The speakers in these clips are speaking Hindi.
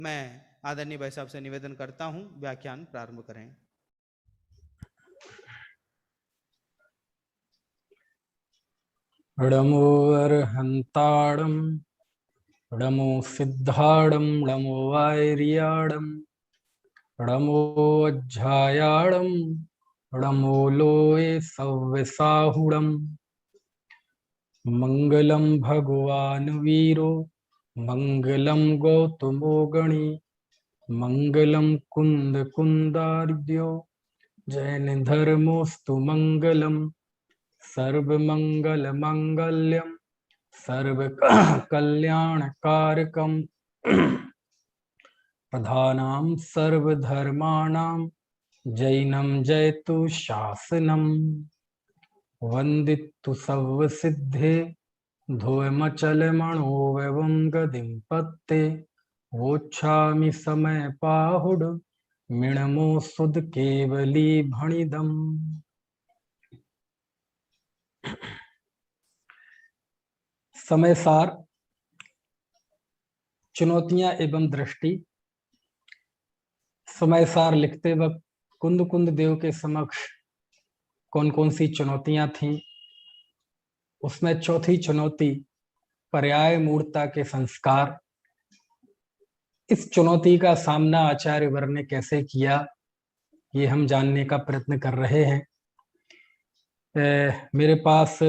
मैं आदरणीय भाई साहब से निवेदन करता हूं, व्याख्यान प्रारंभ करें। णमो अर्हन्ताणं णमो सिद्धाणं णमो वायर्याणं णमो अज्झायाणं णमो लोये सव्यसाहुणं। मंगलम भगवान वीरो मंगलम गौतमो गणी मंगलम कुंद कुंदार्यो जैन धर्मोस्तु मंगलम सर्वमंगल मंगल्यम सर्व कल्याणकारकम प्रधानां सर्वधर्माणां जैनं जयतु शासनम वंदितु सर्वसिद्धे धोयमचलमणोवं गदिं पत्ते वोच्छामि समय पाहुड मिणमो सुद केवली भणिदम। समय सार, चुनौतियां एवं दृष्टि। समय सार लिखते वक्त कुंद कुंद देव के समक्ष कौन कौन सी चुनौतियां थीं, उसमें चौथी चुनौती पर्याय मूर्ता के संस्कार। इस चुनौती का सामना आचार्य वर ने कैसे किया, ये हम जानने का प्रयत्न कर रहे हैं। मेरे पास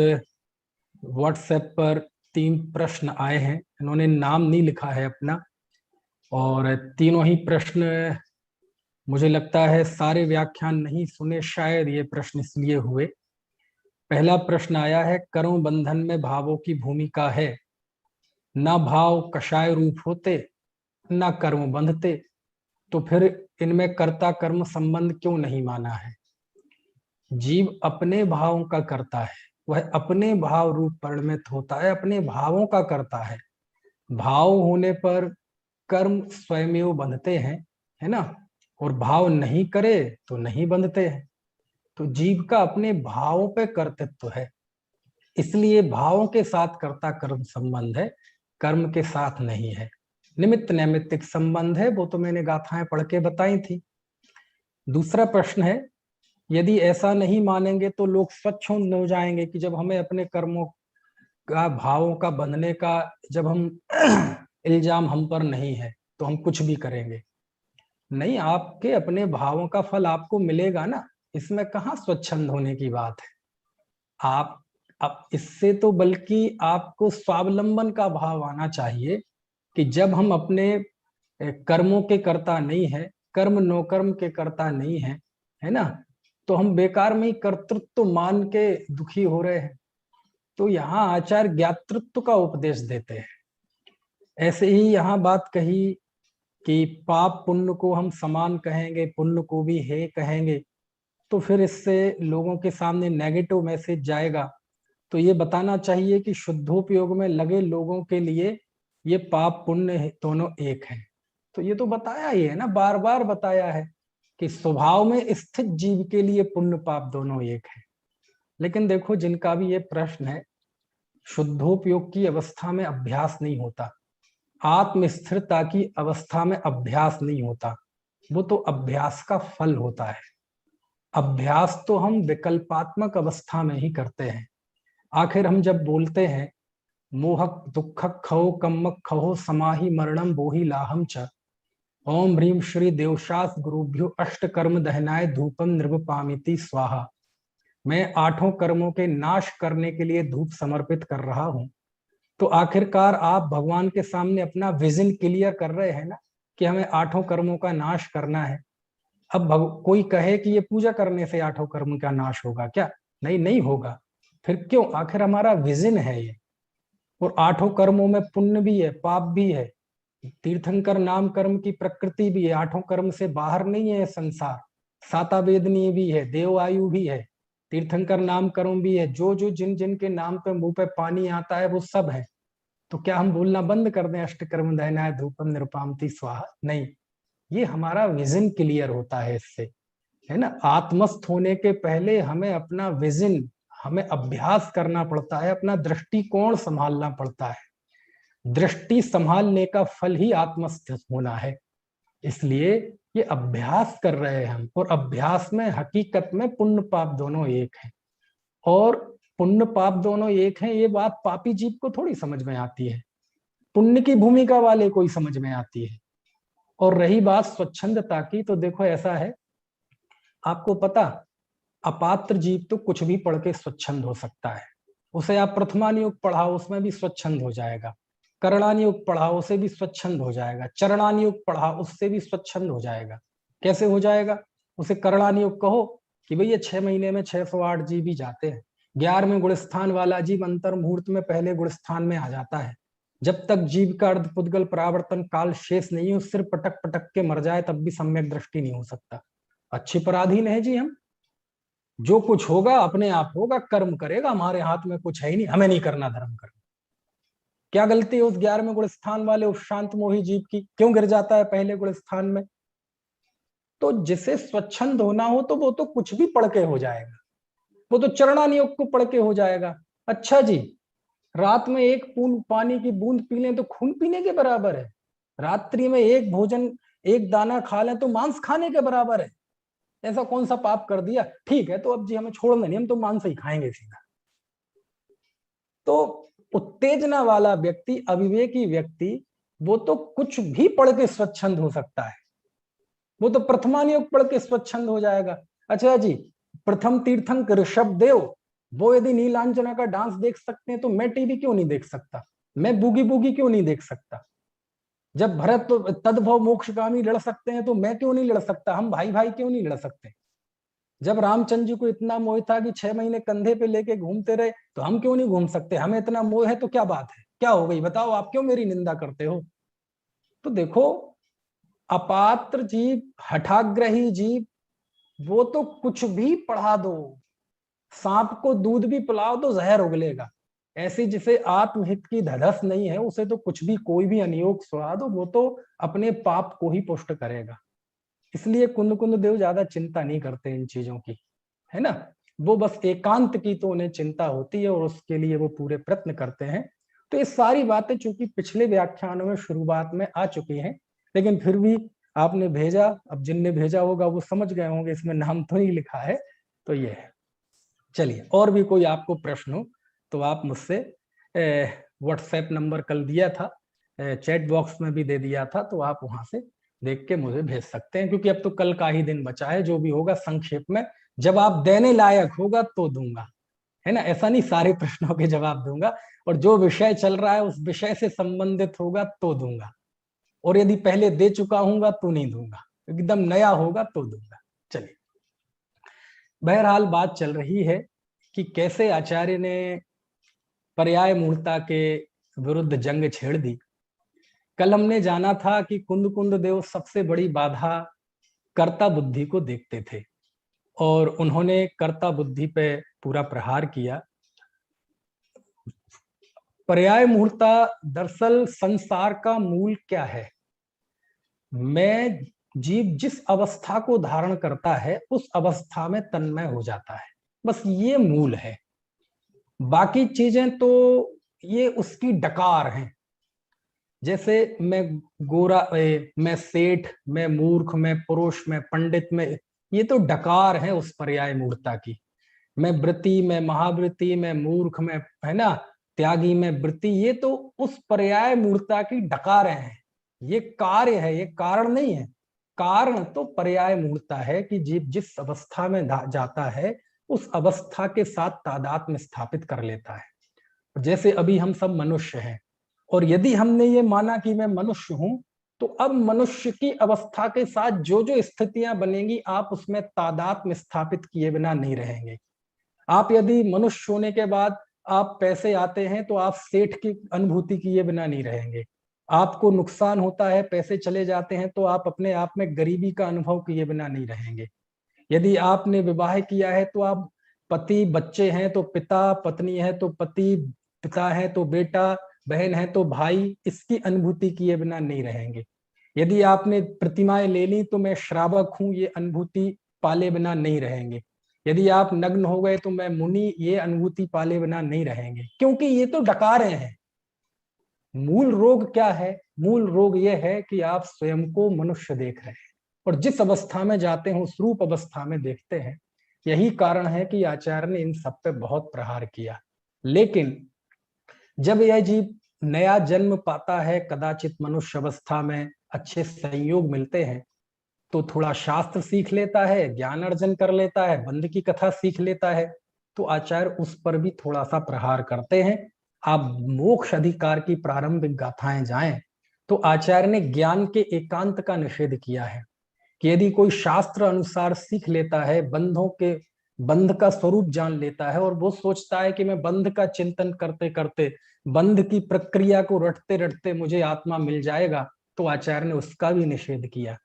व्हाट्सएप पर 3 प्रश्न आए हैं। इन्होंने नाम नहीं लिखा है अपना, और तीनों ही प्रश्न मुझे लगता है सारे व्याख्यान नहीं सुने, शायद ये प्रश्न इसलिए हुए। पहला प्रश्न आया है, कर्म बंधन में भावों की भूमिका है, ना भाव कषाय रूप होते ना कर्म बंधते, तो फिर इनमें कर्ता कर्म संबंध क्यों नहीं माना है। जीव अपने भावों का करता है, वह अपने भाव रूप परिणमित होता है, अपने भावों का करता है। भाव होने पर कर्म स्वयमेव बंधते हैं, है ना, और भाव नहीं करे तो नहीं बंधते हैं। तो जीव का अपने भावों पे कर्तृत्व है, इसलिए भावों के साथ कर्ता कर्म संबंध है, कर्म के साथ नहीं है। निमित्त नैमित्तिक संबंध है, वो तो मैंने गाथाएं पढ़ के बताई थी। दूसरा प्रश्न है, यदि ऐसा नहीं मानेंगे तो लोग स्वच्छंद हो जाएंगे कि जब हमें अपने कर्मों का, भावों का बंधने का जब हम इल्जाम हम पर नहीं है तो हम कुछ भी करेंगे। नहीं, आपके अपने भावों का फल आपको मिलेगा ना, इसमें कहाँ स्वच्छंद होने की बात है। आप अब इससे तो बल्कि आपको स्वावलंबन का भाव आना चाहिए कि जब हम अपने कर्मों के कर्ता नहीं है, कर्म नो कर्म के कर्ता नहीं है, है ना, तो हम बेकार में ही कर्तृत्व मान के दुखी हो रहे हैं। तो यहाँ आचार्य ज्ञातृत्व का उपदेश देते हैं। ऐसे ही यहाँ बात कही कि पाप पुण्य को हम समान कहेंगे, पुण्य को भी हे कहेंगे, तो फिर इससे लोगों के सामने नेगेटिव मैसेज जाएगा। तो ये बताना चाहिए कि शुद्धोपयोग में लगे लोगों के लिए ये पाप पुण्य दोनों एक है। तो ये तो बताया ही है ना, बार बार बताया है कि स्वभाव में स्थित जीव के लिए पुण्य पाप दोनों एक है। लेकिन देखो, जिनका भी ये प्रश्न है, शुद्धोपयोग की अवस्था में अभ्यास नहीं होता, आत्मस्थिरता की अवस्था में अभ्यास नहीं होता, वो तो अभ्यास का फल होता है। अभ्यास तो हम विकल्पात्मक अवस्था में ही करते हैं। आखिर हम जब बोलते हैं मोहक दुखक खो कम्मक खहो समाहि मरणम बोहि लाहम च, ओम ह्रीम श्री देवशास गुरुभ्यो अष्ट कर्म दहनाय धूपम निर्वपामिति स्वाहा, मैं 8 कर्मों के नाश करने के लिए धूप समर्पित कर रहा हूं। तो आखिरकार आप भगवान के सामने अपना विजन क्लियर कर रहे हैं ना कि हमें 8 कर्मों का नाश करना है। अब कोई कहे कि ये पूजा करने से 8 कर्म का नाश होगा क्या? नहीं, नहीं होगा। फिर क्यों? आखिर हमारा विजन है ये। और 8 कर्मों में पुण्य भी है, पाप भी है, तीर्थंकर नाम कर्म की प्रकृति भी है। 8 कर्म से बाहर नहीं है संसार। साता वेदनीय भी है, देव आयु भी है, तीर्थंकर नाम कर्म भी है। जो जो जिन जिन के नाम पे मुंह पे पानी आता है वो सब है। तो क्या हम बोलना बंद कर दें अष्ट कर्म दहनाय धूपम निरुपामति स्वाहा? नहीं, ये हमारा विजन क्लियर होता है इससे, है ना। आत्मस्थ होने के पहले हमें अपना विजन, हमें अभ्यास करना पड़ता है, अपना दृष्टिकोण संभालना पड़ता है। दृष्टि संभालने का फल ही आत्मस्थ होना है। इसलिए ये अभ्यास कर रहे हैं हम, और अभ्यास में हकीकत में पुण्य पाप दोनों एक हैं। और पुण्य पाप दोनों एक हैं, ये बात पापी जीव को थोड़ी समझ में आती है, पुण्य की भूमिका वाले को ही समझ में आती है। और रही बात स्वच्छंदता की, तो देखो ऐसा है, आपको पता, अपात्र जीव तो कुछ भी पढ़ के स्वच्छंद हो सकता है। उसे आप प्रथमानियोग पढ़ाओ, उसमें भी स्वच्छंद हो जाएगा। करणानियोग पढ़ाओ, उसे भी स्वच्छंद हो जाएगा। चरणानियोग पढ़ाओ, उससे भी स्वच्छंद हो जाएगा। कैसे हो जाएगा? उसे करणानियोग कहो कि भैया 6 महीने में 608 जीव ही जाते हैं। 11वें गुणस्थान वाला जीव अंतर मुहूर्त में पहले गुणस्थान में आ जाता है। जब तक जीव का अर्ध पुद्गल परावर्तन काल शेष नहीं हो, सिर्फ पटक पटक के मर जाए तब भी सम्यक दृष्टि नहीं हो सकता। अच्छे पराधीन है जी हम, जो कुछ होगा अपने आप होगा, कर्म करेगा, हमारे हाथ में कुछ है ही नहीं, हमें नहीं करना धर्म कर्म। क्या गलती है उस 11वें गुण स्थान वाले उस शांत मोही जीव की? क्यों गिर जाता है पहले गुण स्थान में? तो जिसे स्वच्छंद होना हो तो वो तो कुछ भी पढ़ के हो जाएगा, वो तो चरणानियोग को पढ़ के हो जाएगा। अच्छा जी, रात में एक पानी की बूंद पी लें तो खून पीने के बराबर है। रात्रि में एक भोजन, एक दाना खा लें तो मांस खाने के बराबर है। ऐसा कौन सा पाप कर दिया? ठीक है, तो अब जी हमें छोड़ना नहीं, हम तो मांस ही खाएंगे सीधा। तो उत्तेजना वाला व्यक्ति, अविवेकी व्यक्ति, वो तो कुछ भी पढ़ के स्वच्छंद हो सकता है, वो तो प्रथमानियोग पढ़ के स्वच्छंद हो जाएगा। अच्छा जी, प्रथम तीर्थंकर ऋषभ देव, वो यदि नीलांजना का डांस देख सकते हैं तो मैं टीवी क्यों नहीं देख सकता? मैं बूगी बूगी क्यों नहीं देख सकता? जब भरत तो तद्भव मोक्षगामी लड़ सकते हैं तो मैं क्यों नहीं लड़ सकता? हम भाई भाई क्यों नहीं लड़ सकते? जब रामचंद्र जी को इतना मोह था कि 6 महीने कंधे पे लेके घूमते रहे, तो हम क्यों नहीं घूम सकते? हमें इतना मोह है तो क्या बात है, क्या हो गई बताओ? आप क्यों मेरी निंदा करते हो? तो देखो, अपात्र जीव, हठाग्रही जीव, वो तो कुछ भी पढ़ा दो, सांप को दूध भी पिलाओ तो जहर उगलेगा। ऐसी जिसे आत्महित की धधस नहीं है, उसे तो कुछ भी, कोई भी अनियोग सुना दो, वो तो अपने पाप को ही पुष्ट करेगा। इसलिए कुंद कुंद देव ज्यादा चिंता नहीं करते इन चीजों की, है ना। वो बस एकांत की तो उन्हें चिंता होती है और उसके लिए वो पूरे प्रयत्न करते हैं। तो ये सारी बातें चूंकि पिछले व्याख्यानों में शुरुआत में आ चुकी हैं, लेकिन फिर भी आपने भेजा, अब जिनने भेजा होगा वो समझ गए होंगे, इसमें नाम तो नहीं लिखा है, तो ये है। चलिए, और भी कोई आपको प्रश्न हो तो आप मुझसे, व्हाट्सएप नंबर कल दिया था, चैट बॉक्स में भी दे दिया था, तो आप वहां से देख के मुझे भेज सकते हैं, क्योंकि अब तो कल का ही दिन बचा है। जो भी होगा संक्षेप में, जब आप देने लायक होगा तो दूंगा, है ना। ऐसा नहीं सारे प्रश्नों के जवाब दूंगा, और जो विषय चल रहा है उस विषय से संबंधित होगा तो दूंगा, और यदि पहले दे चुका हूंगा तो नहीं दूंगा, एकदम नया होगा तो दूंगा। चलिए, बहरहाल बात चल रही है कि कैसे आचार्य ने पर्याय मूर्ता के विरुद्ध जंग छेड़ दी। कल हमने जाना था कि कुंद कुंद देव सबसे बड़ी बाधा कर्ता बुद्धि को देखते थे, और उन्होंने कर्ता बुद्धि पे पूरा प्रहार किया। पर्याय मूर्ता दरअसल संसार का मूल क्या है? मैं जीव जिस अवस्था को धारण करता है उस अवस्था में तन्मय हो जाता है, बस ये मूल है। बाकी चीजें तो ये उसकी डकार हैं। जैसे मैं गोरा, मैं सेठ, मैं मूर्ख, मैं पुरुष, मैं पंडित, में ये तो डकार है उस पर्याय मूर्ता की। मैं वृत्ति, मैं महावृत्ति, मैं मूर्ख, मैं, है ना, त्यागी, मैं वृत्ति, ये तो उस पर्याय मूर्ता की डकारें हैं। ये कार्य है, ये कारण नहीं है। कारण तो पर्याय मूर्ता है कि जीव जिस अवस्था में जाता है उस अवस्था के साथ तादात्म्य स्थापित कर लेता है। जैसे अभी हम सब मनुष्य हैं, और यदि हमने ये माना कि मैं मनुष्य हूं, तो अब मनुष्य की अवस्था के साथ जो जो स्थितियां बनेंगी आप उसमें तादात्म्य स्थापित किए बिना नहीं रहेंगे। आप यदि मनुष्य होने के बाद आप पैसे आते हैं तो आप सेठ की अनुभूति किए बिना नहीं रहेंगे। आपको नुकसान होता है, पैसे चले जाते हैं, तो आप अपने आप में गरीबी का अनुभव किए बिना नहीं रहेंगे। यदि आपने विवाह किया है तो आप पति, बच्चे हैं तो पिता, पत्नी है तो पति, पिता है तो बेटा, बहन है तो भाई, इसकी अनुभूति किए बिना नहीं रहेंगे। यदि आपने प्रतिमाएं ले ली तो मैं श्रावक हूं, ये अनुभूति पाले बिना नहीं रहेंगे। यदि आप नग्न हो गए तो मैं मुनि, ये अनुभूति पाले बिना नहीं रहेंगे, क्योंकि ये तो डकारे हैं। मूल रोग क्या है? मूल रोग यह है कि आप स्वयं को मनुष्य देख रहे हैं और जिस अवस्था में जाते हैं उस रूप अवस्था में देखते हैं। यही कारण है कि आचार्य ने इन सब पे बहुत प्रहार किया। लेकिन जब यह जीव नया जन्म पाता है, कदाचित मनुष्य अवस्था में अच्छे संयोग मिलते हैं, तो थोड़ा शास्त्र सीख लेता है, ज्ञान अर्जन कर लेता है, बंध की कथा सीख लेता है, तो आचार्य उस पर भी थोड़ा सा प्रहार करते हैं। आप मोक्ष अधिकार की प्रारंभिक गाथाएं जाएं तो आचार्य ने ज्ञान के एकांत का निषेध किया है कि यदि कोई शास्त्र अनुसार सीख लेता है, बंध का स्वरूप जान लेता है और वो सोचता है कि मैं बंध का चिंतन करते करते, बंध की प्रक्रिया को रटते रटते मुझे आत्मा मिल जाएगा, तो आचार्य ने उसका भी निषेध किया।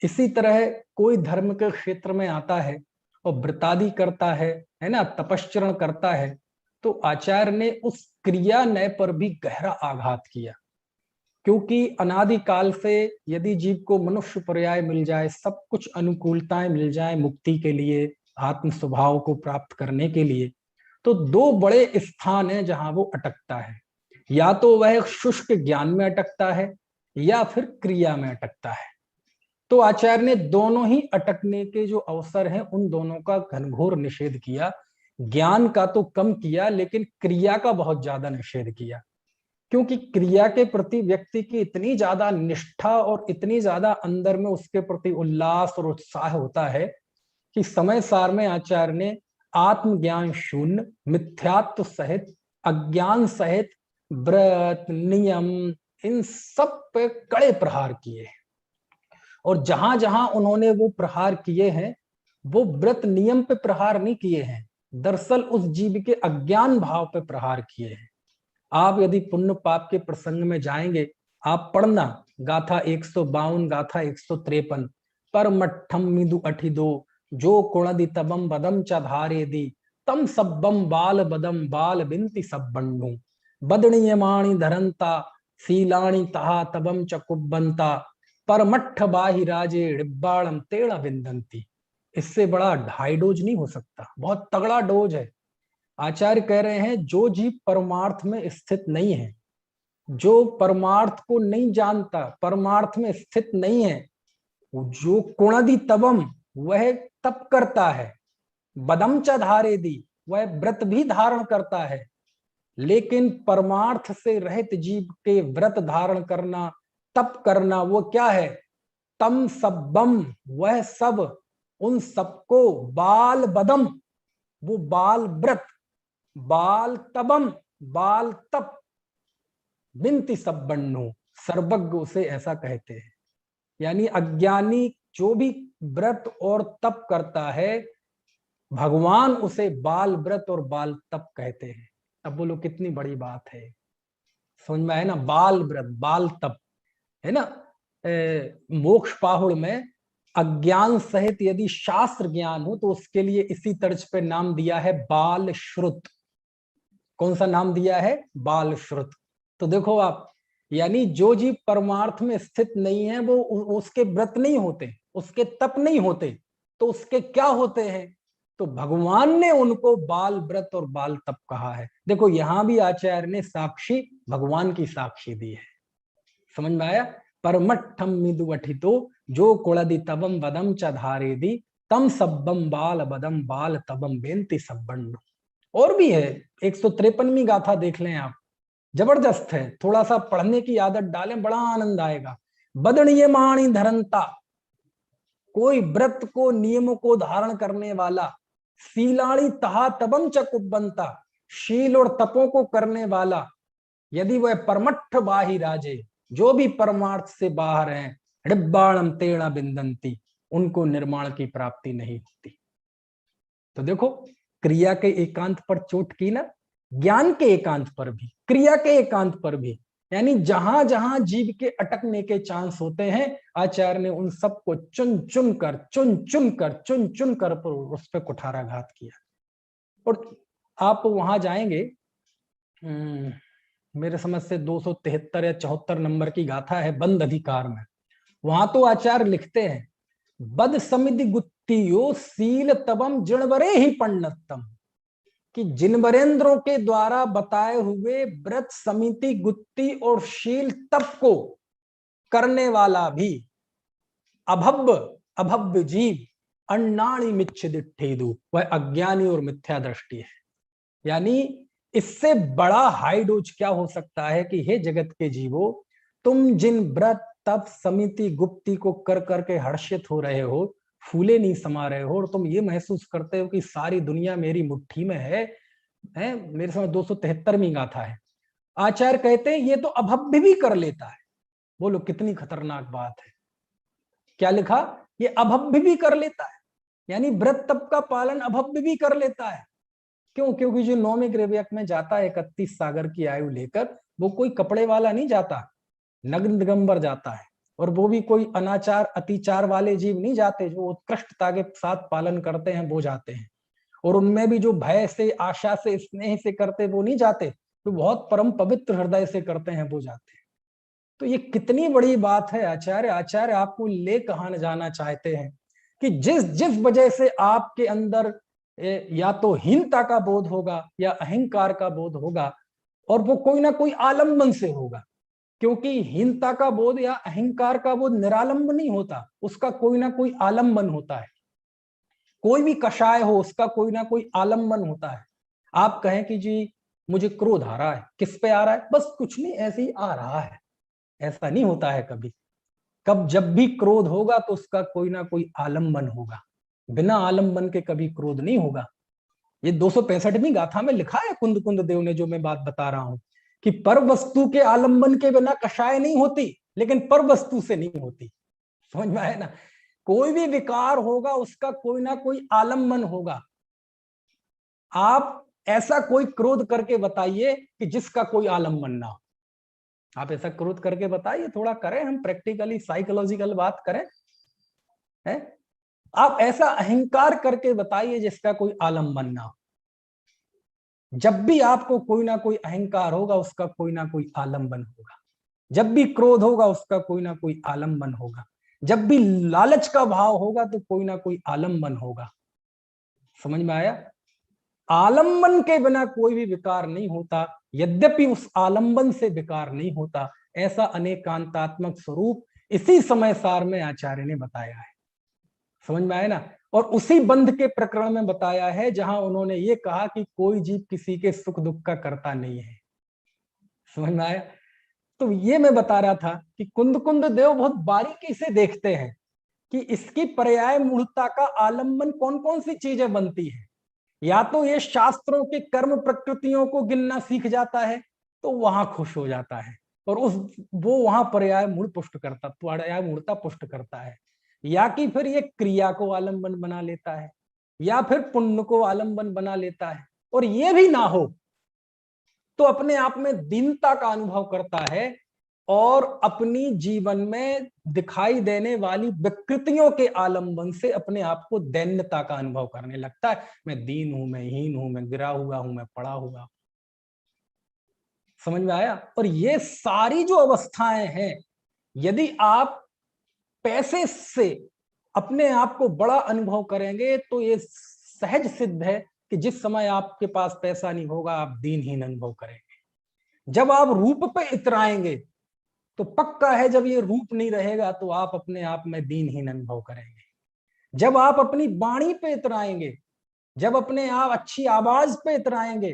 इसी तरह कोई धर्म के क्षेत्र में आता है और व्रतादि करता है ना, तपश्चरण करता है, तो आचार्य ने उस क्रिया नय पर भी गहरा आघात किया। क्योंकि अनादिकाल से यदि जीव को मनुष्य पर्याय मिल जाए, सब कुछ अनुकूलताएं मिल जाए मुक्ति के लिए, आत्म स्वभाव को प्राप्त करने के लिए, तो दो बड़े स्थान हैं जहां वो अटकता है। या तो वह शुष्क ज्ञान में अटकता है या फिर क्रिया में अटकता है। तो आचार्य ने दोनों ही अटकने के जो अवसर हैं उन दोनों का घनघोर निषेध किया। ज्ञान का तो कम किया, लेकिन क्रिया का बहुत ज्यादा निषेध किया। क्योंकि क्रिया के प्रति व्यक्ति की इतनी ज्यादा निष्ठा और इतनी ज्यादा अंदर में उसके प्रति उल्लास और उत्साह होता है कि समय सार में आचार्य ने आत्मज्ञान शून्य, मिथ्यात्व सहित, अज्ञान सहित व्रत नियम इन सब पे कड़े प्रहार किए। और जहां जहां उन्होंने वो प्रहार किए हैं, वो व्रत नियम पे प्रहार नहीं किए हैं, दरअसल उस जीव के अज्ञान भाव पे प्रहार किए हैं। आप यदि पुण्य पाप के प्रसंग में जाएंगे, आप पढ़ना गाथा 152, गाथा 153, पर मठम मिदु अठिदो जो कुणदि तबम बदम च धारे दी तम सब्बम बाल बदम बाल बिंति सब्बंडू बदणीयमाणी धरंता शीलाणी तहा तबम च कुब्बंता परमठ बाहि राजे डिब्बाणम तेड़ा विंदंती। इससे बड़ा ढाई डोज नहीं हो सकता, बहुत तगड़ा डोज है। आचार्य कह रहे हैं जो जीव परमार्थ में स्थित नहीं है, जो परमार्थ को नहीं जानता, परमार्थ में स्थित नहीं है, जो कुणदि तबम वह तप करता है, बदम च धारे दी वह व्रत भी धारण करता है, लेकिन परमार्थ से रहित जीव के व्रत धारण करना, तप करना, वो क्या है? तम सब्बम, वह सब, उन सबको, बाल बदम, वो बाल व्रत, बाल तबम, बाल तप, बिनती सब्बन्नु, सर्वज्ञ उसे ऐसा कहते हैं। यानी अज्ञानी जो भी व्रत और तप करता है, भगवान उसे बाल व्रत और बाल तप कहते हैं। अब बोलो कितनी बड़ी बात है, समझ में आए ना? बाल व्रत बाल तप है ना। मोक्ष पाहुड़ में अज्ञान सहित यदि शास्त्र ज्ञान हो तो उसके लिए इसी तर्ज पे नाम दिया है बाल श्रुत। कौन सा नाम दिया है? बाल श्रुत। तो देखो आप, यानी जो जीव परमार्थ में स्थित नहीं है वो उसके व्रत नहीं होते, उसके तप नहीं होते, तो उसके क्या होते हैं? तो भगवान ने उनको बाल व्रत और बाल तप कहा है। देखो यहां भी आचार्य ने साक्षी भगवान की साक्षी दी है। समझ में आया? परमठम मिदु अठितो जो कुलदि तबम बदम च धारे दी तम सब्बम बाल बदम बाल तबम बेंति सब्बंड। और भी है, 153वीं गाथा देख लें आप, जबरदस्त है। थोड़ा सा पढ़ने की आदत डालें, बड़ा आनंद आएगा। बदनियमाणी धरंता, कोई व्रत को नियम को धारण करने वाला, शीलाणी तहा तबम च कुब्बंता, शील और तपों को करने वाला, यदि वह परमठ बाहि राजे, जो भी परमार्थ से बाहर हैं, डिब्बाणम तेड़ा बिंदंती, उनको निर्माण की प्राप्ति नहीं होती। तो देखो, क्रिया के एकांत पर चोट की ना, ज्ञान के एकांत पर भी, क्रिया के एकांत पर भी, यानी जहां जहां जीव के अटकने के चांस होते हैं, आचार्य ने उन सबको चुन चुन कर उस पर कुठाराघात किया। और आप वहां जाएंगे, मेरे समझ से 273 या 74 नंबर की गाथा है बंद अधिकार में, वहां तो आचार्य लिखते हैं बद समिति गुत्तियो सील तबम जिणवरे ही पंडितम, कि जिनवरेंद्रों के द्वारा बताए हुए व्रत, समिति, गुत्ती और शील तप को करने वाला भी अभव्य अभव्य जीव अन्नाणी मिच्छिदिठेदु, वह अज्ञानी और मिथ्या दृष्टि है। यानी इससे बड़ा हाई डोज क्या हो सकता है कि हे जगत के जीवो, तुम जिन व्रत, तप, समिति, गुप्ती को कर करके हर्षित हो रहे हो, फूले नहीं समा रहे हो, और तुम ये महसूस करते हो कि सारी दुनिया मेरी मुट्ठी में है। मेरे समय 273वीं गाथा है। आचार्य कहते हैं ये तो अभव्य भी कर लेता है। बोलो कितनी खतरनाक बात है। क्या लिखा? ये अभव्य भी कर लेता है, यानी व्रत तप का पालन अभव्य भी कर लेता है। क्यों? क्योंकि जो नौवें ग्रहव्यक में जाता है 31 सागर की आयु लेकर, वो कोई कपड़े वाला नहीं जाता, नग्न दिगंबर जाता है। और वो भी कोई अनाचार अतिचार वाले जीव नहीं जाते, जो उत्कृष्टता के साथ पालन करते हैं वो जाते हैं। और उनमें भी जो भय से, आशा से, स्नेह से करते वो नहीं जाते, तो बहुत परम पवित्र हृदय से करते हैं वो जाते हैं। तो ये कितनी बड़ी बात है। आचार्य आपको ले कहां जाना चाहते हैं कि जिस जिस वजह से आपके अंदर या तो हीनता का बोध होगा या अहंकार का बोध होगा, और वो कोई ना कोई आलम्बन से होगा। क्योंकि हीनता का बोध या अहंकार का बोध निरालंब नहीं होता, उसका कोई ना कोई आलम्बन होता है। कोई भी कषाय हो, उसका कोई ना कोई आलम्बन होता है। आप कहें कि जी मुझे क्रोध आ रहा है, किस पे आ रहा है? बस कुछ नहीं, ऐसे ही आ रहा है। ऐसा नहीं होता है कभी। जब भी क्रोध होगा तो उसका कोई ना कोई आलम्बन होगा। बिना आलम्बन के कभी क्रोध नहीं होगा। ये 265वीं गाथा में लिखा है कुंद कुंद देव ने, जो मैं बात बता रहा हूं कि पर वस्तु के आलम्बन के बिना कषाय नहीं होती, लेकिन पर वस्तु से नहीं होती। समझ में आया ना? कोई भी विकार होगा उसका कोई ना कोई आलम्बन होगा। आप ऐसा कोई क्रोध करके बताइए कि जिसका कोई आलम्बन ना हो। आप ऐसा क्रोध करके बताइए, थोड़ा करें, हम प्रैक्टिकली साइकोलॉजिकल बात करें। है? आप ऐसा अहंकार करके बताइए जिसका कोई आलम्बन ना हो। जब भी आपको कोई ना कोई अहंकार होगा उसका कोई ना कोई आलम्बन होगा। जब भी क्रोध होगा उसका कोई ना कोई आलम्बन होगा। जब भी लालच का भाव होगा तो कोई ना कोई आलम्बन होगा। समझ में आया? आलम्बन के बिना कोई भी विकार नहीं होता, यद्यपि उस आलम्बन से विकार नहीं होता। ऐसा अनेकांतात्मक स्वरूप इसी समय सार में आचार्य ने बताया है। समझ में आया ना? और उसी बंध के प्रकरण में बताया है जहां उन्होंने ये कहा कि कोई जीव किसी के सुख दुख का करता नहीं है। समझ में आया? तो ये मैं बता रहा था कि कुंद कुंद देव बहुत बारीकी से देखते हैं कि इसकी पर्याय मूलता का आलम्बन कौन कौन सी चीजें बनती है। या तो ये शास्त्रों के कर्म प्रकृतियों को गिनना सीख जाता है तो वहां खुश हो जाता है, और वो वहां पर्याय मूल पुष्ट करता, पर्याय मूलता पुष्ट करता है। या कि फिर ये क्रिया को आलम्बन बना लेता है, या फिर पुण्य को आलम्बन बना लेता है। और ये भी ना हो तो अपने आप में दीनता का अनुभव करता है, और अपनी जीवन में दिखाई देने वाली विकृतियों के आलंबन से अपने आप को दैन्यता का अनुभव करने लगता है। मैं दीन हूं, मैं हीन हूं, मैं गिरा हुआ हूं, मैं पड़ा हुआ। समझ में आया? और ये सारी जो अवस्थाएं हैं, यदि आप पैसे से अपने आप को बड़ा अनुभव करेंगे तो ये सहज सिद्ध है कि जिस समय आपके पास पैसा नहीं होगा आप दीनहीन अनुभव करेंगे। जब आप रूप पे इतराएंगे तो पक्का है जब ये रूप नहीं रहेगा तो आप अपने आप में दीनहीन अनुभव करेंगे। जब आप अपनी वाणी पे इतराएंगे, जब अपने आप अच्छी आवाज पे इतराएंगे,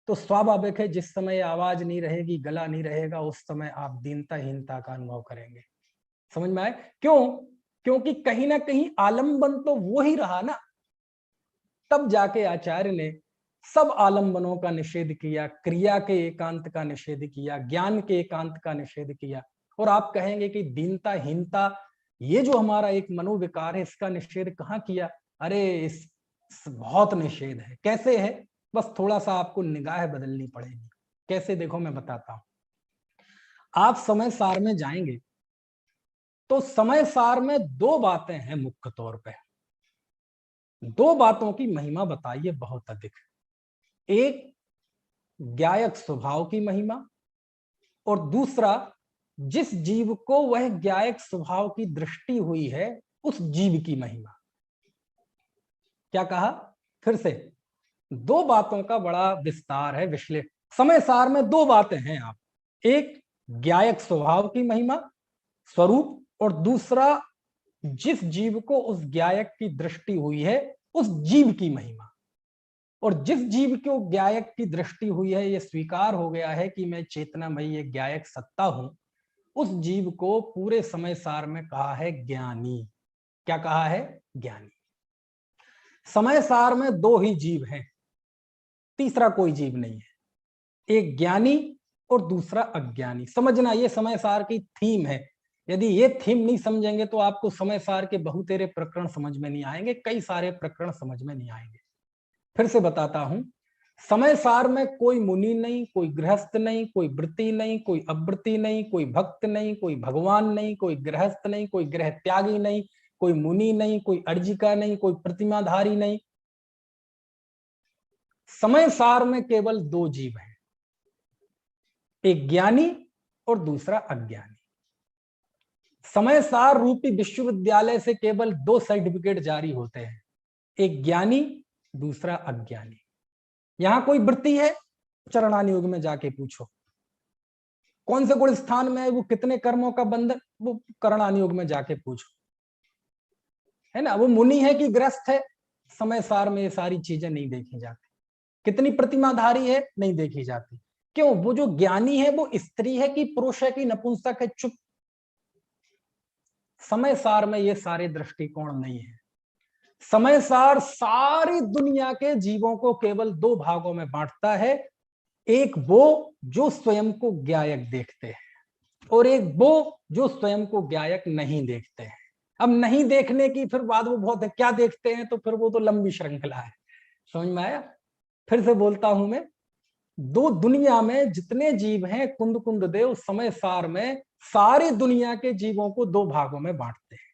तो स्वाभाविक है जिस समय आवाज नहीं रहेगी, गला नहीं रहेगा, उस समय आप दीनता हीनता का अनुभव करेंगे। समझ में आए? क्यों? क्योंकि कहीं ना कहीं आलम्बन तो वो ही रहा ना। तब जाके आचार्य ने सब आलम्बनों का निषेध किया, क्रिया के एकांत का निषेध किया, ज्ञान के एकांत का निषेध किया। और आप कहेंगे कि दीनता हीनता ये जो हमारा एक मनोविकार है इसका निषेध कहाँ किया? अरे इस बहुत निषेध है। कैसे है? बस थोड़ा सा आपको निगाह बदलनी पड़ेगी। कैसे? देखो मैं बताता हूं। आप समय सार में जाएंगे तो समय सार में दो बातें हैं मुख्य तौर पे। दो बातों की महिमा बताइए बहुत अधिक। एक ज्ञायक स्वभाव की महिमा, और दूसरा जिस जीव को वह ज्ञायक स्वभाव की दृष्टि हुई है उस जीव की महिमा। क्या कहा? फिर से, दो बातों का बड़ा विस्तार है, विश्लेषण। समय सार में दो बातें हैं आप, एक ज्ञायक स्वभाव की महिमा स्वरूप, और दूसरा जिस जीव को उस ज्ञायक की दृष्टि हुई है उस जीव की महिमा। और जिस जीव को ज्ञायक की दृष्टि हुई है, यह स्वीकार हो गया है कि मैं चेतनामयी एक ज्ञायक सत्ता हूं, उस जीव को पूरे समय सार में कहा है ज्ञानी। क्या कहा है? ज्ञानी। समय सार में दो ही जीव हैं, तीसरा कोई जीव नहीं है। एक ज्ञानी और दूसरा अज्ञानी। समझना, ये समय सार की थीम है। यदि ये थीम नहीं समझेंगे तो आपको समय सार के बहुतेरे प्रकरण समझ में नहीं आएंगे, कई सारे प्रकरण समझ में नहीं आएंगे। फिर से बताता हूं, समय सार में कोई मुनि नहीं, कोई गृहस्थ नहीं, कोई व्रती नहीं, कोई अव्रती नहीं, कोई भक्त नहीं, कोई भगवान नहीं, कोई गृहस्थ नहीं, कोई ग्रह त्यागी नहीं, कोई मुनि नहीं, कोई अर्जिका नहीं, कोई प्रतिमाधारी नहीं। समय सार में केवल दो जीव हैं, एक ज्ञानी और दूसरा अज्ञानी। समय सार रूपी विश्वविद्यालय से केवल दो सर्टिफिकेट जारी होते हैं, एक ज्ञानी, दूसरा अज्ञानी। यहां कोई वृत्ति है, चरणानी युग में जाके पूछो। कौन से गुण स्थान में है, वो कितने कर्मों का बंधन, वो करणानी युग में जाके पूछो, है ना। वो मुनि है कि ग्रस्त है, समय सार में ये सारी चीजें नहीं देखी जाती। कितनी प्रतिमाधारी है, नहीं देखी जाती। क्यों? वो जो ज्ञानी है वो स्त्री है कि पुरुष है कि नपुंसक है? चुप। समय सार में ये सारे दृष्टिकोण नहीं है। समय सार सारी दुनिया के जीवों को केवल दो भागों में बांटता है, एक वो जो स्वयं को ज्ञायक देखते हैं और एक वो जो स्वयं को ज्ञायक नहीं देखते हैं। अब नहीं देखने की फिर बात वो बहुत है, क्या देखते हैं, तो फिर वो तो लंबी श्रृंखला है। समझ में आया? फिर से बोलता हूं मैं, दो दुनिया में जितने जीव हैं, कुंद कुंद देव समय सार में सारी दुनिया के जीवों को दो भागों में बांटते हैं।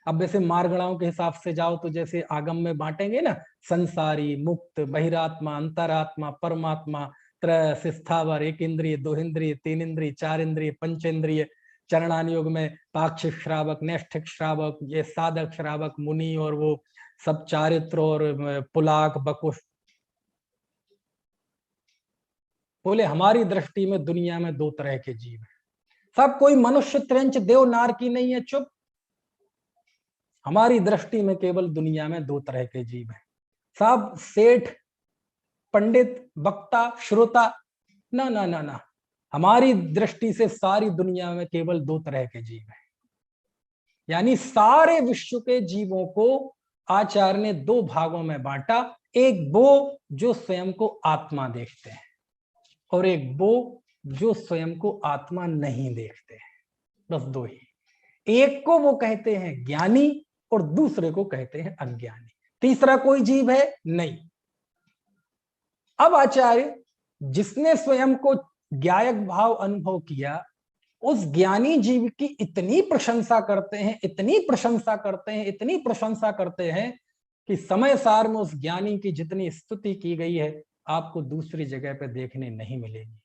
अब वैसे मार्गणाओं के हिसाब से जाओ तो जैसे आगम में बांटेंगे ना, संसारी, मुक्त, बहिरात्मा, अंतरात्मा, परमात्मा, त्रय, स्थावर, एक इंद्रिय, दो इंद्रिय, तीन इंद्रिय, चार इंद्रिय, पंचेंद्रिय। चरणान योग में पाक्षिक श्रावक, नैष्ठिक श्रावक, ये साधक श्रावक, मुनि, और वो सब चारित्र और पुलाक, बकुश। बोले हमारी दृष्टि में दुनिया में दो तरह के जीव हैं, सब कोई मनुष्य, त्रंच, देव, नार की नहीं है। चुप। हमारी दृष्टि में केवल दुनिया में दो तरह के जीव हैं, सब सेठ, पंडित, वक्ता, श्रोता। ना ना ना ना, हमारी दृष्टि से सारी दुनिया में केवल दो तरह के जीव हैं। यानी सारे विश्व के जीवों को आचार्य ने दो भागों में बांटा, एक वो जो स्वयं को आत्मा देखते हैं और एक वो जो स्वयं को आत्मा नहीं देखते हैं। बस दो ही। एक को वो कहते हैं ज्ञानी और दूसरे को कहते हैं अज्ञानी। तीसरा कोई जीव है नहीं। अब आचार्य जिसने स्वयं को ज्ञायक भाव अनुभव किया, उस ज्ञानी जीव की इतनी प्रशंसा करते हैं, इतनी प्रशंसा करते हैं, इतनी प्रशंसा करते हैं कि समय सार में उस ज्ञानी की जितनी स्तुति की गई है आपको दूसरी जगह पे देखने नहीं मिलेगी।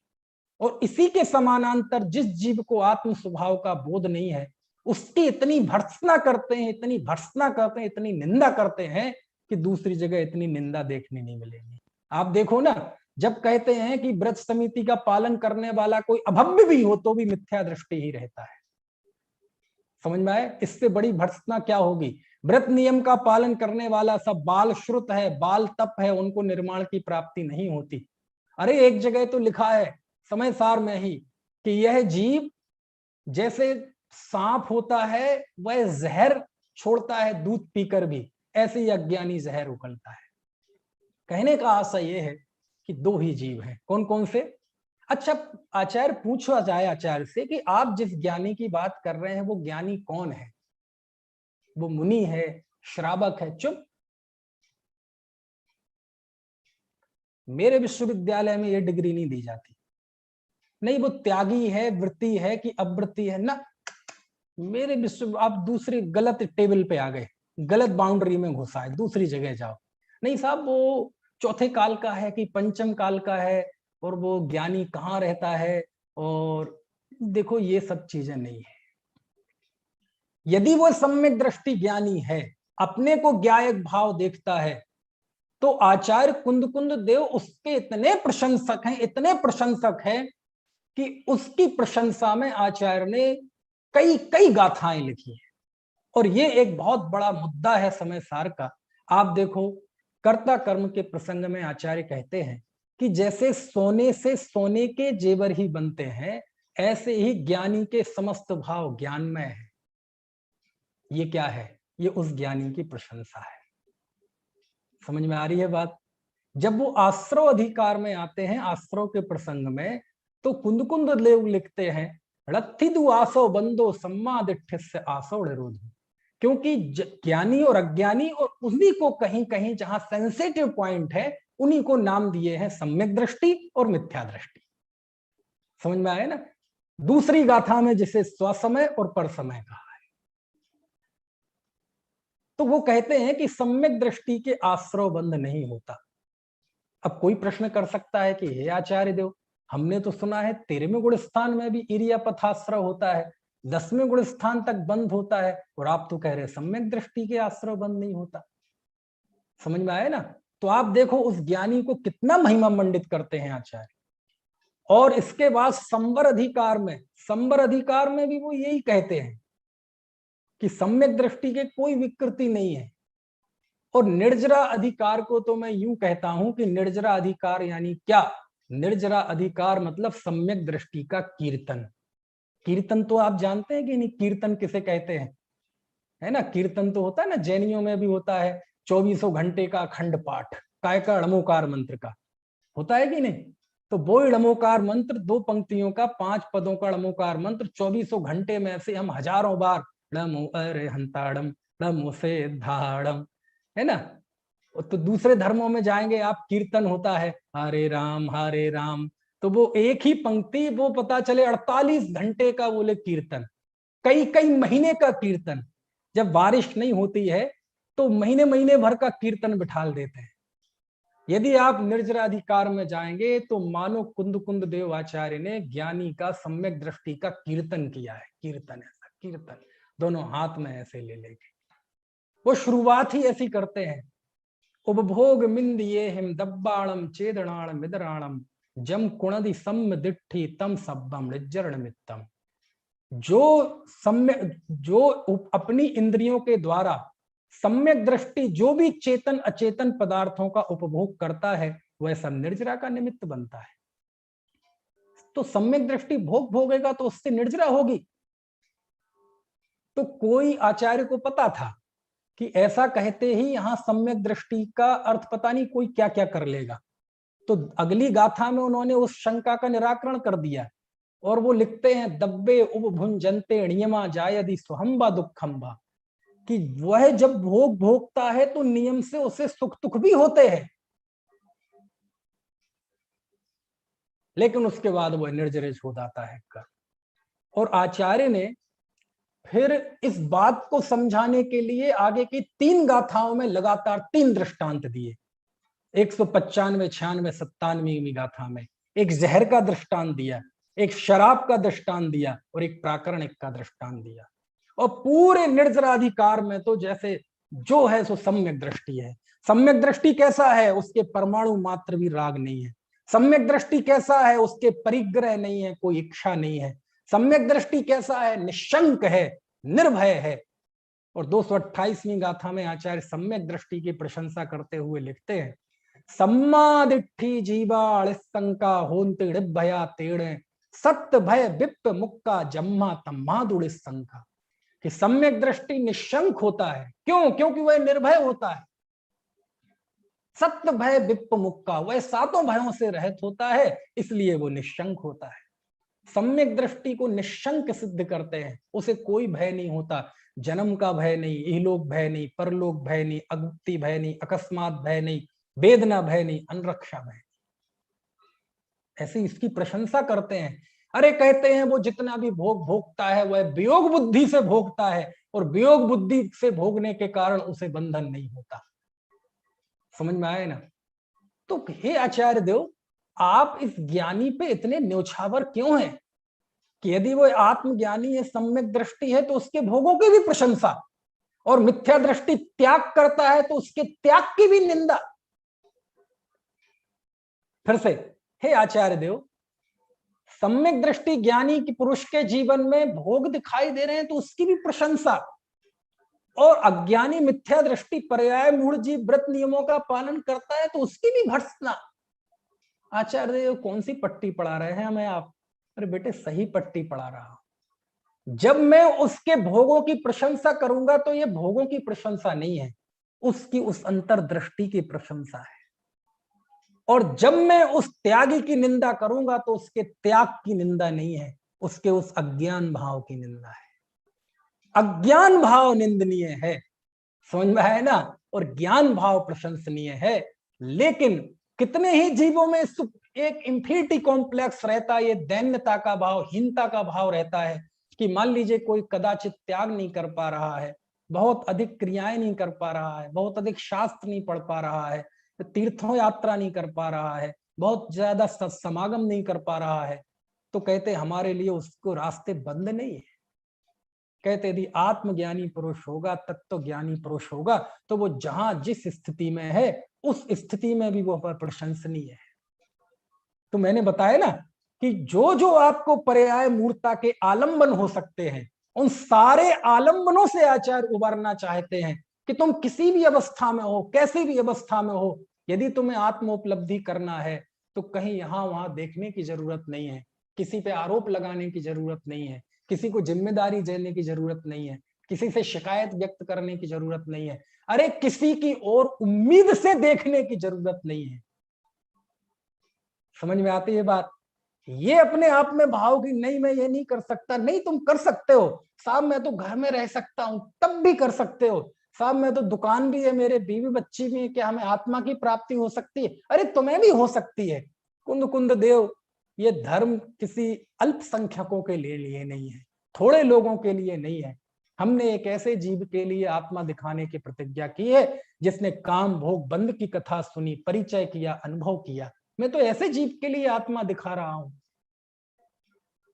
और इसी के समानांतर जिस जीव को आत्म स्वभाव का बोध नहीं है, उसकी इतनी भर्त्सना करते हैं, इतनी भर्त्सना करते हैं, इतनी निंदा करते हैं कि दूसरी जगह इतनी निंदा देखने नहीं मिलेगी। आप देखो ना, जब कहते हैं कि व्रत समिति का पालन करने वाला कोई अभव्य भी हो तो भी मिथ्या दृष्टि ही रहता है। समझ में आए? इससे बड़ी भर्त्सना क्या होगी? व्रत नियम का पालन करने वाला सब बाल श्रुत है, बाल तप है, उनको निर्माण की प्राप्ति नहीं होती। अरे एक जगह तो लिखा है समय सार में ही कि यह जीव जैसे सांप होता है वह जहर छोड़ता है दूध पीकर भी, ऐसे ही अज्ञानी जहर उगलता है। कहने का आशय यह है कि दो ही जीव हैं। कौन कौन से? अच्छा, आचार्य पूछा जाए आचार्य से कि आप जिस ज्ञानी की बात कर रहे हैं वो ज्ञानी कौन है? वो मुनि है, श्रावक है? चुप। मेरे विश्वविद्यालय में ये डिग्री नहीं दी जाती। नहीं, वो त्यागी है, वृत्ति है कि अवृत्ति है ना। मेरे विश्व, आप दूसरी गलत टेबल पे आ गए, गलत बाउंड्री में घुसा है, दूसरी जगह जाओ। नहीं साहब, वो चौथे काल का है कि पंचम काल का है, और वो ज्ञानी कहाँ रहता है, और देखो ये सब चीजें नहीं है। यदि वो सम्यक दृष्टि ज्ञानी है, अपने को ज्ञायक भाव देखता है, तो आचार्य कुंद देव उसके इतने प्रशंसक हैं कि उसकी प्रशंसा में आचार्य ने कई कई गाथाएं लिखी हैं। और ये एक बहुत बड़ा मुद्दा है समय सार का। आप देखो, कर्ता कर्म के प्रसंग में आचार्य कहते हैं कि जैसे सोने से सोने के जेवर ही बनते हैं, ऐसे ही ज्ञानी के समस्त भाव ज्ञानमय है। ये क्या है? ये उस ज्ञानी की प्रशंसा है। समझ में आ रही है बात? जब वो आश्रव अधिकार में आते हैं, आश्रव के प्रसंग में, तो कुंद देव लिखते हैं, रत्थिदु आसो बंदो सम्मादिठ्य आसो निरोध। क्योंकि ज्ञानी और अज्ञानी और उन्हीं को कहीं कहीं जहां सेंसिटिव पॉइंट है, उन्हीं को नाम दिए हैं सम्यक दृष्टि और मिथ्या दृष्टि। समझ में आया ना? दूसरी गाथा में जिसे स्वसमय और परसमय कहा है, तो वो कहते हैं कि सम्यक दृष्टि के आश्रव बंध नहीं होता। अब कोई प्रश्न कर सकता है कि हे आचार्य देव, हमने तो सुना है 13वें गुण स्थान में भी इरिया पथाश्रव होता है, 10वें गुण स्थान तक बंद होता है, और आप तो कह रहे सम्यक दृष्टि के आश्रव बंद नहीं होता। समझ में आया ना? तो आप देखो उस ज्ञानी को कितना महिमा मंडित करते हैं आचार्य। और इसके बाद संवर अधिकार में भी वो यही कहते हैं कि सम्यक दृष्टि के कोई विकृति नहीं है। और निर्जरा अधिकार को तो मैं यूं कहता हूं कि निर्जरा अधिकार यानी क्या? निर्जरा अधिकार मतलब सम्यक दृष्टि का कीर्तन। कीर्तन तो आप जानते हैं कि नहीं? कीर्तन किसे कहते हैं, है ना? कीर्तन तो होता है ना, जैनियों में भी होता है 2400 घंटे का अखंड पाठ, काय का णमोकार मंत्र का होता है कि नहीं? तो वो णमोकार मंत्र, 2 पंक्तियों का 5 पदों का णमोकार मंत्र 2400 घंटे में से हम हजारों बार नमो अरे हंताड़म, नमो से धाड़म, है ना? तो दूसरे धर्मों में जाएंगे आप, कीर्तन होता है हरे राम, तो वो एक ही पंक्ति, वो पता चले 48 घंटे का बोले कीर्तन, कई कई महीने का कीर्तन। जब बारिश नहीं होती है तो महीने महीने भर का कीर्तन बिठाल देते हैं। यदि आप निर्जराधिकार में जाएंगे तो मानो कुंद देव आचार्य ने ज्ञानी का सम्यक दृष्टि का कीर्तन किया है। कीर्तन, ऐसा कीर्तन दोनों हाथ में ऐसे ले लेके वो शुरुआत ही ऐसी करते हैं। उपभोग मिंदिये हिम दब्बाणम चेदणाण मिदराणम जम कुणदि सम्म दिट्ठी तम सब्बम निज्जरण मित्तम। जो अपनी इंद्रियों के द्वारा सम्यक दृष्टि जो भी चेतन अचेतन पदार्थों का उपभोग करता है, वह सब निर्जरा का निमित्त बनता है। तो सम्यक दृष्टि भोगेगा तो उससे निर्जरा होगी। तो कोई आचार्य को पता था कि ऐसा कहते ही यहां सम्यक दृष्टि का अर्थ पता नहीं कोई क्या क्या कर लेगा, तो अगली गाथा में उन्होंने उस शंका का निराकरण कर दिया। और वो लिखते हैं दब्बे उपभुंजन्ते नियमा जायदि स्वहंबा दुखंबा, कि वह जब भोगता है तो नियम से उसे सुख दुख भी होते हैं, लेकिन उसके बाद वह निर्जरेश हो जाता है। और आचार्य ने फिर इस बात को समझाने के लिए आगे की 3 गाथाओं में लगातार 3 दृष्टांत दिए। 195, 96, 97वीं गाथा में एक जहर का दृष्टांत दिया, एक शराब का दृष्टांत दिया और एक प्राकरणिक का दृष्टांत दिया। और पूरे निर्जराधिकार में तो जैसे जो है सो सम्यक दृष्टि है। सम्यक दृष्टि कैसा है? उसके परमाणु मात्र भी राग नहीं है। सम्यक दृष्टि कैसा है? उसके परिग्रह नहीं है, कोई इच्छा नहीं है। सम्यक दृष्टि कैसा है? निशंक है, निर्भय है। और 228वीं गाथा में आचार्य सम्यक दृष्टि की प्रशंसा करते हुए लिखते हैं, सम्मादिट्ठी जीवाड़ शंका होन्ते भया तेड़े सत्य भय विप्प मुक्का जम्मा तम्मादुड़ शंका। कि सम्यक दृष्टि निशंक होता है। क्यों? क्योंकि वह निर्भय होता है। सत्य भय विप्प मुक्का, वह 7 भयों से रहित होता है, इसलिए वो निशंक होता है। सम्यक दृष्टि को निशंक सिद्ध करते हैं, उसे कोई भय नहीं होता। जन्म का भय नहीं, इहलोक भय नहीं, परलोक भय नहीं, अगुप्ति भय नहीं, अकस्मात भय नहीं, वेदना भय नहीं, अनरक्षा भय। ऐसे इसकी प्रशंसा करते हैं। अरे कहते हैं वो जितना भी भोगता है वह वियोग बुद्धि से भोगता है, और वियोग बुद्धि से भोगने के कारण उसे बंधन नहीं होता। समझ में आए ना? तो हे आचार्य देव, आप इस ज्ञानी पे इतने न्योछावर क्यों हैं कि यदि वो आत्मज्ञानी है, सम्यक दृष्टि है, तो उसके भोगों की भी प्रशंसा, और मिथ्या दृष्टि त्याग करता है तो उसके त्याग की भी निंदा। फिर से, हे आचार्य देव, सम्यक दृष्टि ज्ञानी की पुरुष के जीवन में भोग दिखाई दे रहे हैं तो उसकी भी प्रशंसा, और अज्ञानी मिथ्या दृष्टि पर्याय मूढ़ जीव व्रत नियमों का पालन करता है तो उसकी भी भर्त्सना। आचार्य देव कौन सी पट्टी पढ़ा रहे हैं हमें आप? अरे बेटे सही पट्टी पढ़ा रहा हूं। जब मैं उसके भोगों की प्रशंसा करूंगा तो ये भोगों की प्रशंसा नहीं है, उसकी उस अंतर्दृष्टि की प्रशंसा है। और जब मैं उस त्यागी की निंदा करूंगा तो उसके त्याग की निंदा नहीं है, उसके उस अज्ञान भाव की निंदा है। अज्ञान भाव निंदनीय है, समझ में आया ना, और ज्ञान भाव प्रशंसनीय है। लेकिन कितने ही जीवों में एक इंफिनिटी कॉम्प्लेक्स रहता है, ये दैन्यता का भाव, हीनता का भाव रहता है कि मान लीजिए कोई कदाचित त्याग नहीं कर पा रहा है, बहुत अधिक क्रियाएं नहीं कर पा रहा है, बहुत अधिक शास्त्र नहीं पढ़ पा रहा है, तीर्थों यात्रा नहीं कर पा रहा है, बहुत ज्यादा समागम नहीं कर पा रहा है, तो कहते हमारे लिए उसको रास्ते बंद नहीं है। कहते यदि आत्मज्ञानी पुरुष होगा, तत्व ज्ञानी पुरुष होगा, तो वो जहां जिस स्थिति में है उस स्थिति में भी वो प्रशंसनीय है। तो मैंने बताया ना कि जो जो आपको पर्याय मूर्ता के आलंबन हो सकते हैं, उन सारे आलंबनों से आचार्य उबरना चाहते हैं कि तुम किसी भी अवस्था में हो, कैसी भी अवस्था में हो, यदि तुम्हें आत्मोपलब्धि करना है तो कहीं यहां वहां देखने की जरूरत नहीं है, किसी पे आरोप लगाने की जरूरत नहीं है, किसी को जिम्मेदारी देने की जरूरत नहीं है, किसी से शिकायत व्यक्त करने की जरूरत नहीं है, अरे किसी की और उम्मीद से देखने की जरूरत नहीं है। समझ में आती है बात? ये अपने आप में भाव की नहीं मैं ये नहीं कर सकता, नहीं तुम कर सकते हो साहब, मैं तो घर में रह सकता हूं, तब भी कर सकते हो साहब, मैं तो दुकान भी है, मेरे बीवी बच्ची भी है, क्या हमें आत्मा की प्राप्ति हो सकती है? अरे तुम्हें भी हो सकती है। कुंद कुंद देव, ये धर्म किसी अल्पसंख्यकों के लिए नहीं है, थोड़े लोगों के लिए नहीं है। हमने एक ऐसे जीव के लिए आत्मा दिखाने की प्रतिज्ञा की है जिसने काम भोग बंद की कथा सुनी, परिचय किया, अनुभव किया। मैं तो ऐसे जीव के लिए आत्मा दिखा रहा हूं।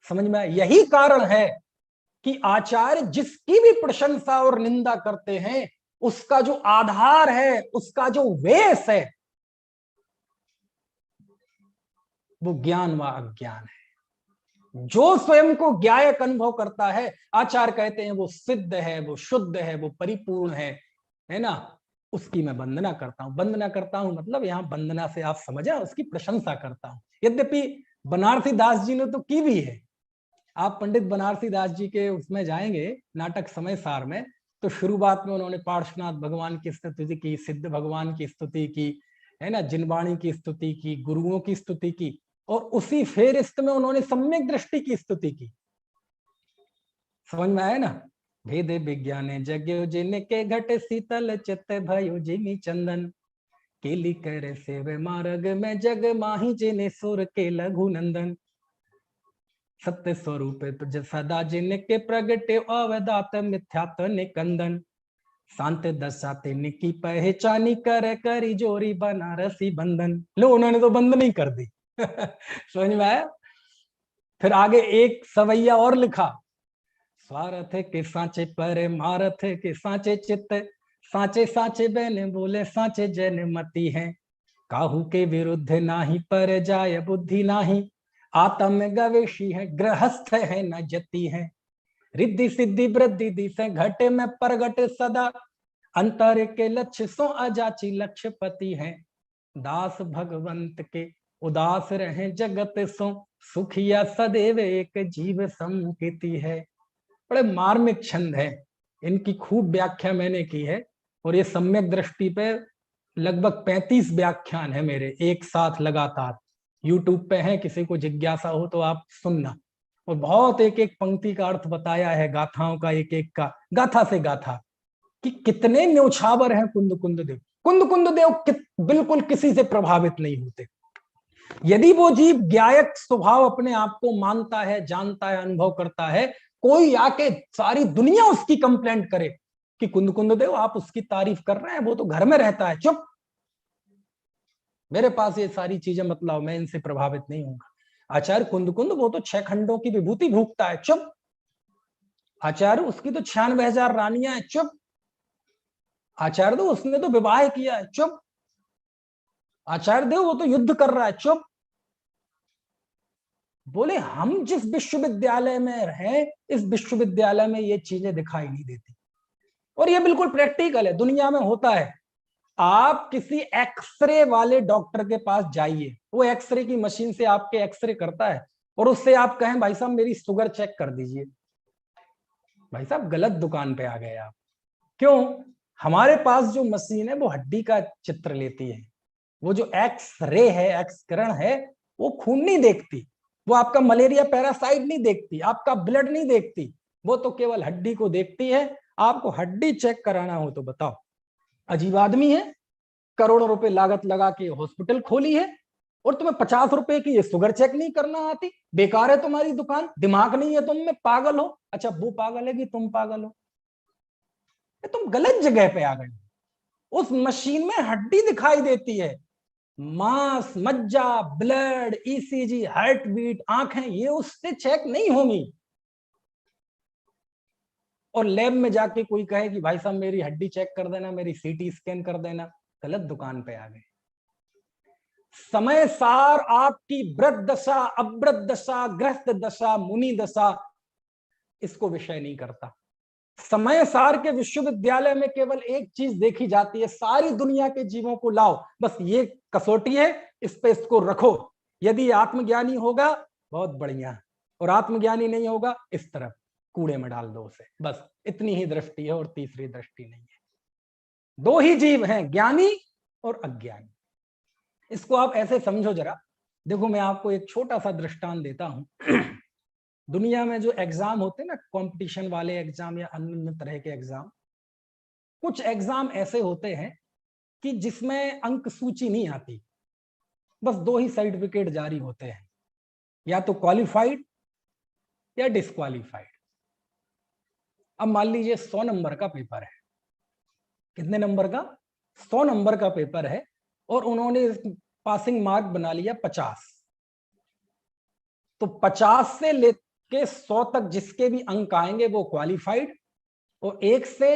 समझ में? यही कारण है कि आचार्य जिसकी भी प्रशंसा और निंदा करते हैं उसका जो आधार है, उसका जो वेश है, वो ज्ञान व अज्ञान है। जो स्वयं को ज्ञायक अनुभव करता है, आचार्य कहते हैं वो सिद्ध है, वो शुद्ध है, वो परिपूर्ण है ना, उसकी मैं वंदना करता हूं। वंदना करता हूं मतलब यहां वंदना से आप समझा, उसकी प्रशंसा करता हूं। यद्यपि बनारसी दास जी ने तो की भी है, आप पंडित बनारसी दास जी के उसमें जाएंगे नाटक समय सार में, तो शुरुआत में उन्होंने पार्श्वनाथ भगवान की स्तुति की, सिद्ध भगवान की स्तुति की, है ना, जिनवाणी की स्तुति की, गुरुओं की स्तुति की, और उसी फेरिस्त में उन्होंने सम्यक दृष्टि की स्तुति की। समझ में आया ना? भेद विज्ञाने जग्यो जिनके घट शीतल चित्त भयो जिमी चंदन, केली करे सेवे मार्ग में जग माही जिने सुर के लघु नंदन, सत्य स्वरूप तुझ सदा जिनके प्रगटे अवदात मिथ्यात्व निकंदन, शांत दशा तिनकी पहचानी कर करी जोरी बनारसी बंधन। लो उन्होंने तो बंद नहीं कर दी। समझ में आया? फिर आगे एक सवैया और लिखा, स्वार्थ के सांचे पर मारथ के सांचे चित्त, सांचे सांचे बहने बोले सांचे जन मती है, काहू के विरुद्ध नाही पर जाय बुद्धि नाही, आत्म गवेशी है गृहस्थ है न जति है, रिद्धि सिद्धि वृद्धि दिशे घटे में प्रगट सदा, अंतर के लक्ष्य सो अजाची लक्ष्य पति है, दास भगवंत के उदास रहे जगत सो, सुखिया सदैव एक जीव संकिति है। बड़े मार्मिक छंद है, इनकी खूब व्याख्या मैंने की है, और ये सम्यक दृष्टि पे लगभग 35 व्याख्यान है मेरे एक साथ लगातार, YouTube पे है, किसी को जिज्ञासा हो तो आप सुनना। और बहुत एक एक पंक्ति का अर्थ बताया है, गाथाओं का एक एक का, गाथा से गाथा, कि कितने न्यौछावर हैं कुंद कुंद देव। कुंद कुंद देव बिल्कुल किसी से प्रभावित नहीं होते। यदि वो जीव ज्ञायक स्वभाव अपने आप को मानता है, जानता है, अनुभव करता है, कोई आके सारी दुनिया उसकी कंप्लेंट करे कि कुंद कुंद देव आप उसकी तारीफ कर रहे हैं, वो तो घर में रहता है, चुप, मेरे पास ये सारी चीजें मत लाओ, मैं इनसे प्रभावित नहीं होऊंगा। आचार्य कुंद कुंद वो तो 6 खंडों की विभूति भूखता है, चुप। आचार्य उसकी तो 96,000 रानियां हैं, चुप। आचार्य तो उसने तो विवाह किया है, चुप। आचार्य देव वो तो युद्ध कर रहा है। चुप। बोले हम जिस विश्वविद्यालय में हैं, इस विश्वविद्यालय में ये चीजें दिखाई नहीं देती। और ये बिल्कुल प्रैक्टिकल है, दुनिया में होता है। आप किसी एक्सरे वाले डॉक्टर के पास जाइए, वो एक्सरे की मशीन से आपके एक्सरे करता है, और उससे आप कहें भाई साहब मेरी शुगर चेक कर दीजिए, भाई साहब गलत दुकान पे आ गए आप। क्यों? हमारे पास जो मशीन है वो हड्डी का चित्र लेती है, वो जो एक्स रे है, एक्स किरण है, वो खून नहीं देखती, वो आपका मलेरिया पैरासाइट नहीं देखती, आपका ब्लड नहीं देखती, वो तो केवल हड्डी को देखती है। आपको हड्डी चेक कराना हो तो बताओ, अजीब आदमी है, करोड़ों रुपए लागत लगा के हॉस्पिटल खोली है, और तुम्हें 50 रुपए की ये शुगर चेक नहीं करना आती। बेकार है तुम्हारी दुकान, दिमाग नहीं है तुम में, पागल हो। अच्छा वो पागल है कि तुम पागल हो? तुम गलत जगह पे आ गए। उस मशीन में हड्डी दिखाई देती है, मांस, मज्जा, ब्लड, ईसीजी, हार्ट बीट, आंखें, ये उससे चेक नहीं होंगी। और लैब में जाके कोई कहे कि भाई साहब मेरी हड्डी चेक कर देना, मेरी सीटी स्कैन कर देना, गलत दुकान पे आ गए। समय सार आपकी वृद्ध दशा, अवृद्ध दशा, ग्रस्त दशा, मुनि दशा, इसको विषय नहीं करता। समय सार के विश्वविद्यालय में केवल एक चीज देखी जाती है, सारी दुनिया के जीवों को लाओ, बस ये कसौटी है, इस पे इसको रखो। यदि आत्मज्ञानी होगा बहुत बढ़िया, और आत्मज्ञानी नहीं होगा इस तरफ कूड़े में डाल दो उसे, बस इतनी ही दृष्टि है, और तीसरी दृष्टि नहीं है। दो ही जीव हैं, ज्ञानी और अज्ञानी। इसको आप ऐसे समझो जरा। देखो मैं आपको एक छोटा सा दृष्टांत देता हूं। दुनिया में जो एग्जाम होते हैं ना, कंपटीशन वाले एग्जाम या अन्य तरह के एग्जाम, कुछ एग्जाम ऐसे होते हैं कि जिसमें अंक सूची नहीं आती, बस दो ही सर्टिफिकेट जारी होते हैं, या तो क्वालिफाइड या डिस्क्वालिफाइड। अब मान लीजिए 100 नंबर का पेपर है। कितने नंबर का? 100 नंबर का पेपर है, और उन्होंने पासिंग मार्क बना लिया 50। तो 50 से लेके 100 तक जिसके भी अंक आएंगे वो क्वालिफाइड, और 1 से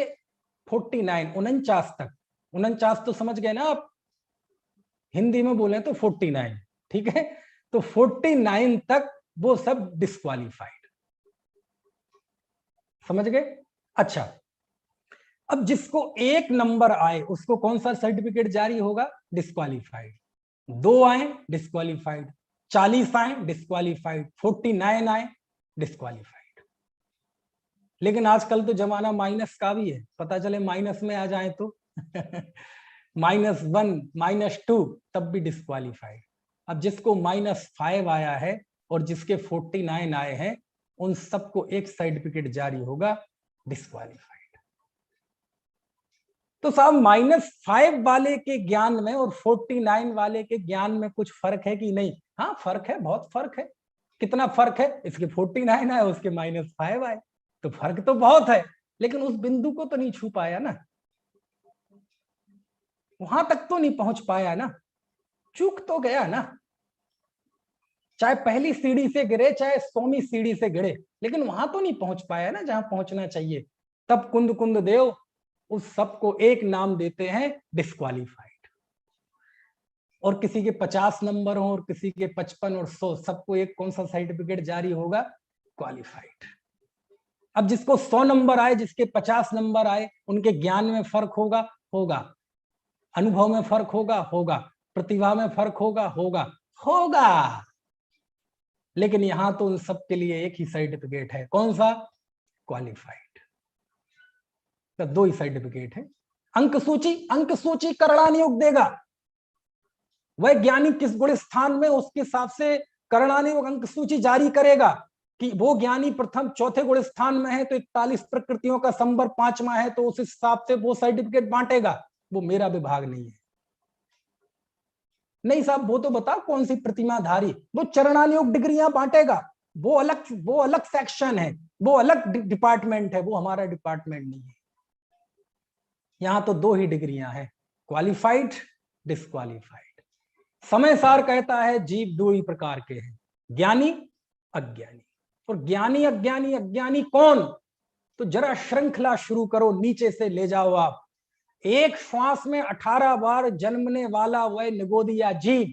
49, 49 तक, 49 तो समझ गए ना आप, हिंदी में बोले तो 49, ठीक है, तो 49 तक वो सब डिस्क्वालिफाइड। समझ गए? अच्छा, अब जिसको 1 नंबर आए उसको कौन सा सर्टिफिकेट जारी होगा? डिस्क्वालिफाइड। 2 आए डिस्क्वालिफाइड, 40 आए डिस्क्वालिफाइड, 49 आए डिस्क्वालिफाइड। लेकिन आजकल तो जमाना माइनस का भी है, पता चले माइनस में आ जाए तो -1, -2, तब भी डिस्क्वालिफाइड। अब जिसको -5 आया है और जिसके 49 आए हैं, उन सबको एक सर्टिफिकेट जारी होगा, डिस्क्वालिफाइड। तो साहब -5 वाले के ज्ञान में और 49 वाले के ज्ञान में कुछ फर्क है कि नहीं? हाँ फर्क है, बहुत फर्क है। कितना फर्क है? इसके 49 आए, उसके -5 आए, तो फर्क तो बहुत है, लेकिन उस बिंदु को तो नहीं छू पाया ना, वहां तक तो नहीं पहुंच पाया ना, चूक तो गया ना। चाहे पहली सीढ़ी से गिरे, चाहे 100वीं सीढ़ी से गिरे, लेकिन वहां तो नहीं पहुंच पाया ना जहां पहुंचना चाहिए। तब कुंद कुंद देव उस सबको एक नाम देते हैं, डिस्क्वालिफाइड। और किसी के 50 नंबर हो और किसी के 55 और 100, सबको एक कौन सा सर्टिफिकेट जारी होगा? क्वालिफाइड। अब जिसको 100 नंबर आए, जिसके 50 नंबर आए, उनके ज्ञान में फर्क होगा? होगा। अनुभव में फर्क होगा? होगा। प्रतिभा में फर्क होगा? होगा। होगा। लेकिन यहां तो उन सबके लिए एक ही सर्टिफिकेट है, कौन सा? क्वालिफाइड। तो 2 ही सर्टिफिकेट है। अंक सूची करड़ा नियुक्त देगा। वह ज्ञानी किस गुण स्थान में, उसके हिसाब से करणानियोग अंक सूची जारी करेगा कि वो ज्ञानी प्रथम 4थे गुण स्थान में है तो 41 प्रकृतियों का संबर 5वां है, तो उस हिसाब से वो सर्टिफिकेट बांटेगा। वो मेरा विभाग नहीं है। नहीं साहब वो तो बता कौन सी प्रतिमाधारी, वो चरणानियोग डिग्रियां बांटेगा, वो अलग सेक्शन है, वो अलग डिपार्टमेंट है, वो हमारा डिपार्टमेंट नहीं है। यहां तो 2 ही डिग्रियां हैं, क्वालिफाइड, डिस्क्वालिफाइड। समय सार कहता है जीव 2 ही प्रकार के हैं, ज्ञानी, अज्ञानी। और ज्ञानी अज्ञानी, अज्ञानी कौन? तो जरा श्रृंखला शुरू करो, नीचे से ले जाओ आप। एक श्वास में 18 बार जन्मने वाला वह निगोदिया जीव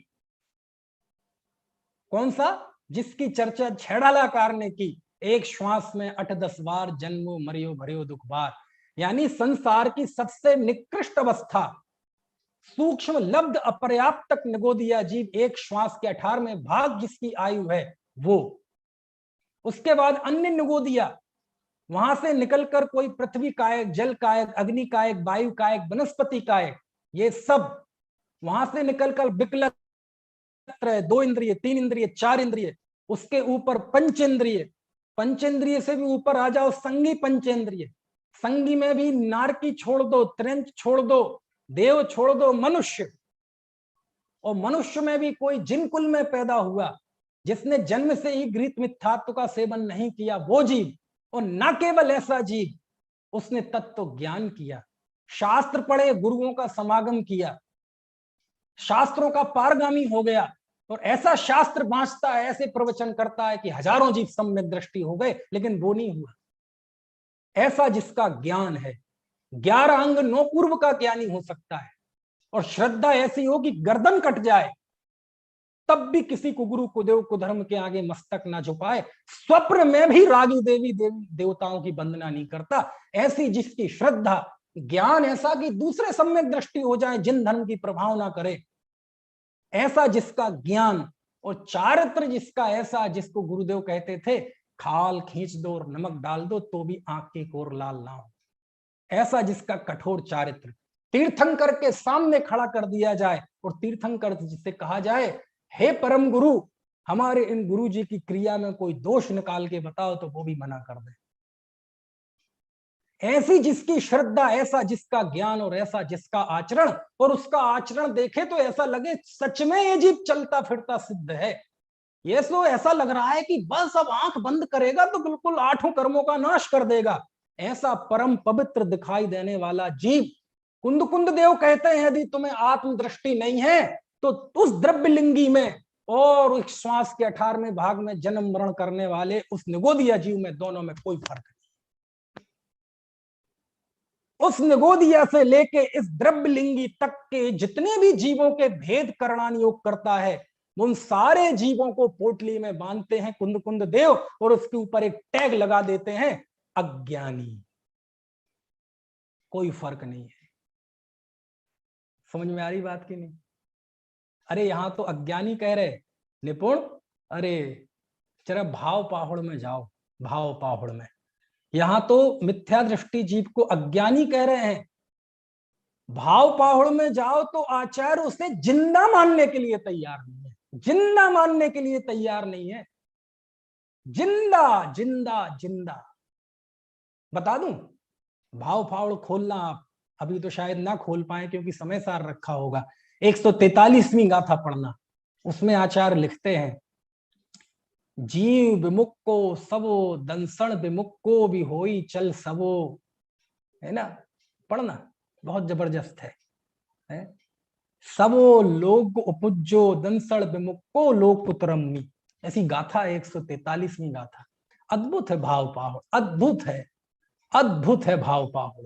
कौन सा, जिसकी चर्चा छेड़ालाकार ने की, एक श्वास में 8-10 बार जन्मो मरियो भरियो दुख बार। यानी संसार की सबसे निकृष्ट अवस्था, सूक्ष्म लब्ध अपर्याप्त तक निगोदिया जीव एक श्वास के 18वें भाग जिसकी आयु है वो। उसके बाद अन्य निगोदिया वहां से निकलकर कोई पृथ्वी कायक, जल कायक, अग्नि कायक, वायु कायक, वनस्पति कायक, ये सब वहां से निकलकर विकलत 2 इंद्रिय, 3 इंद्रिय, 4 इंद्रिय, उसके ऊपर पंचेंद्रिय, पंचेंद्रिय से भी ऊपर आ जाओ संगी पंचेंद्रिय, संगी में भी नारकी छोड़ दो, त्रंच छोड़ दो, देव छोड़ दो, मनुष्य। और मनुष्य में भी कोई जिन कुल में पैदा हुआ जिसने जन्म से ही घृत मिथ्यात्व का सेवन नहीं किया वो जीव, और न केवल ऐसा जीव, उसने तत्व ज्ञान किया, शास्त्र पढ़े, गुरुओं का समागम किया, शास्त्रों का पारगामी हो गया, और ऐसा शास्त्र बांचता है, ऐसे प्रवचन करता है कि हजारों जीव सम्यक दृष्टि हो गए, लेकिन वो नहीं हुआ। ऐसा जिसका ज्ञान है, 11 अंग 9 पूर्व का ज्ञानी हो सकता है, और श्रद्धा ऐसी हो कि गर्दन कट जाए तब भी किसी को गुरु कुदेव कुधर्म के आगे मस्तक ना झुकाए, स्वप्न में भी रागी देवी देवताओं की वंदना नहीं करता। ऐसी जिसकी श्रद्धा, ज्ञान ऐसा कि दूसरे सम्यक दृष्टि हो जाए, जिन धर्म की प्रभाव ना करे, ऐसा जिसका ज्ञान, और चारित्र जिसका ऐसा जिसको गुरुदेव कहते थे खाल खींच दो और नमक डाल दो तो भी आंख की कोर लाल ना हो, ऐसा जिसका कठोर चारित्र, तीर्थंकर के सामने खड़ा कर दिया जाए और तीर्थंकर जिसे कहा जाए हे परम गुरु, हमारे इन गुरु जी की क्रिया में कोई दोष निकाल के बताओ, तो वो भी मना कर दे। ऐसी जिसकी श्रद्धा, ऐसा जिसका ज्ञान, और ऐसा जिसका आचरण, और उसका आचरण देखे तो ऐसा लगे सच में ये जीव चलता फिरता सिद्ध है। ये तो ऐसा लग रहा है कि बस अब आंख बंद करेगा तो बिल्कुल 8 कर्मों का नाश कर देगा। ऐसा परम पवित्र दिखाई देने वाला जीव, कुंद कुंद देव कहते हैं यदि तुम्हें आत्मदृष्टि नहीं है तो उस द्रव्यलिंगी में और उस श्वास के 18वें भाग में जन्म मरण करने वाले उस निगोदिया जीव में, दोनों में कोई फर्क नहीं। उस निगोदिया से लेके इस द्रव्यलिंगी तक के जितने भी जीवों के भेद करणान योग करता है, उन सारे जीवों को पोटली में बांधते हैं कुंद कुंद देव, और उसके ऊपर एक टैग लगा देते हैं अज्ञानी। कोई फर्क नहीं है। समझ में आ रही बात की नहीं? अरे यहां तो अज्ञानी कह रहे निपुण, अरे जरा भाव पाहुड़ में जाओ, भाव पाहुड़ में। यहां तो मिथ्या दृष्टि जीव को अज्ञानी कह रहे हैं, भाव पाहुड़ में जाओ तो आचार्य उसे जिंदा मानने के लिए तैयार नहीं है, जिंदा मानने के लिए तैयार नहीं है। जिंदा जिंदा जिंदा बता दूं, भाव पाहुड़ खोलना आप अभी तो शायद ना खोल पाए क्योंकि समय सार रखा होगा। 143वीं गाथा पढ़ना, उसमें आचार्य लिखते हैं जीव विमुख को सबो दंसण विमुख को भी होई चल सबो, है ना, पढ़ना बहुत जबरदस्त है? सबो लोग उपजो दंसण विमुख को लोक पुत्रमनी, ऐसी गाथा 143वीं गाथा। अद्भुत है भाव पाहुड़, अद्भुत है, अद्भुत है भाव पाहुड़।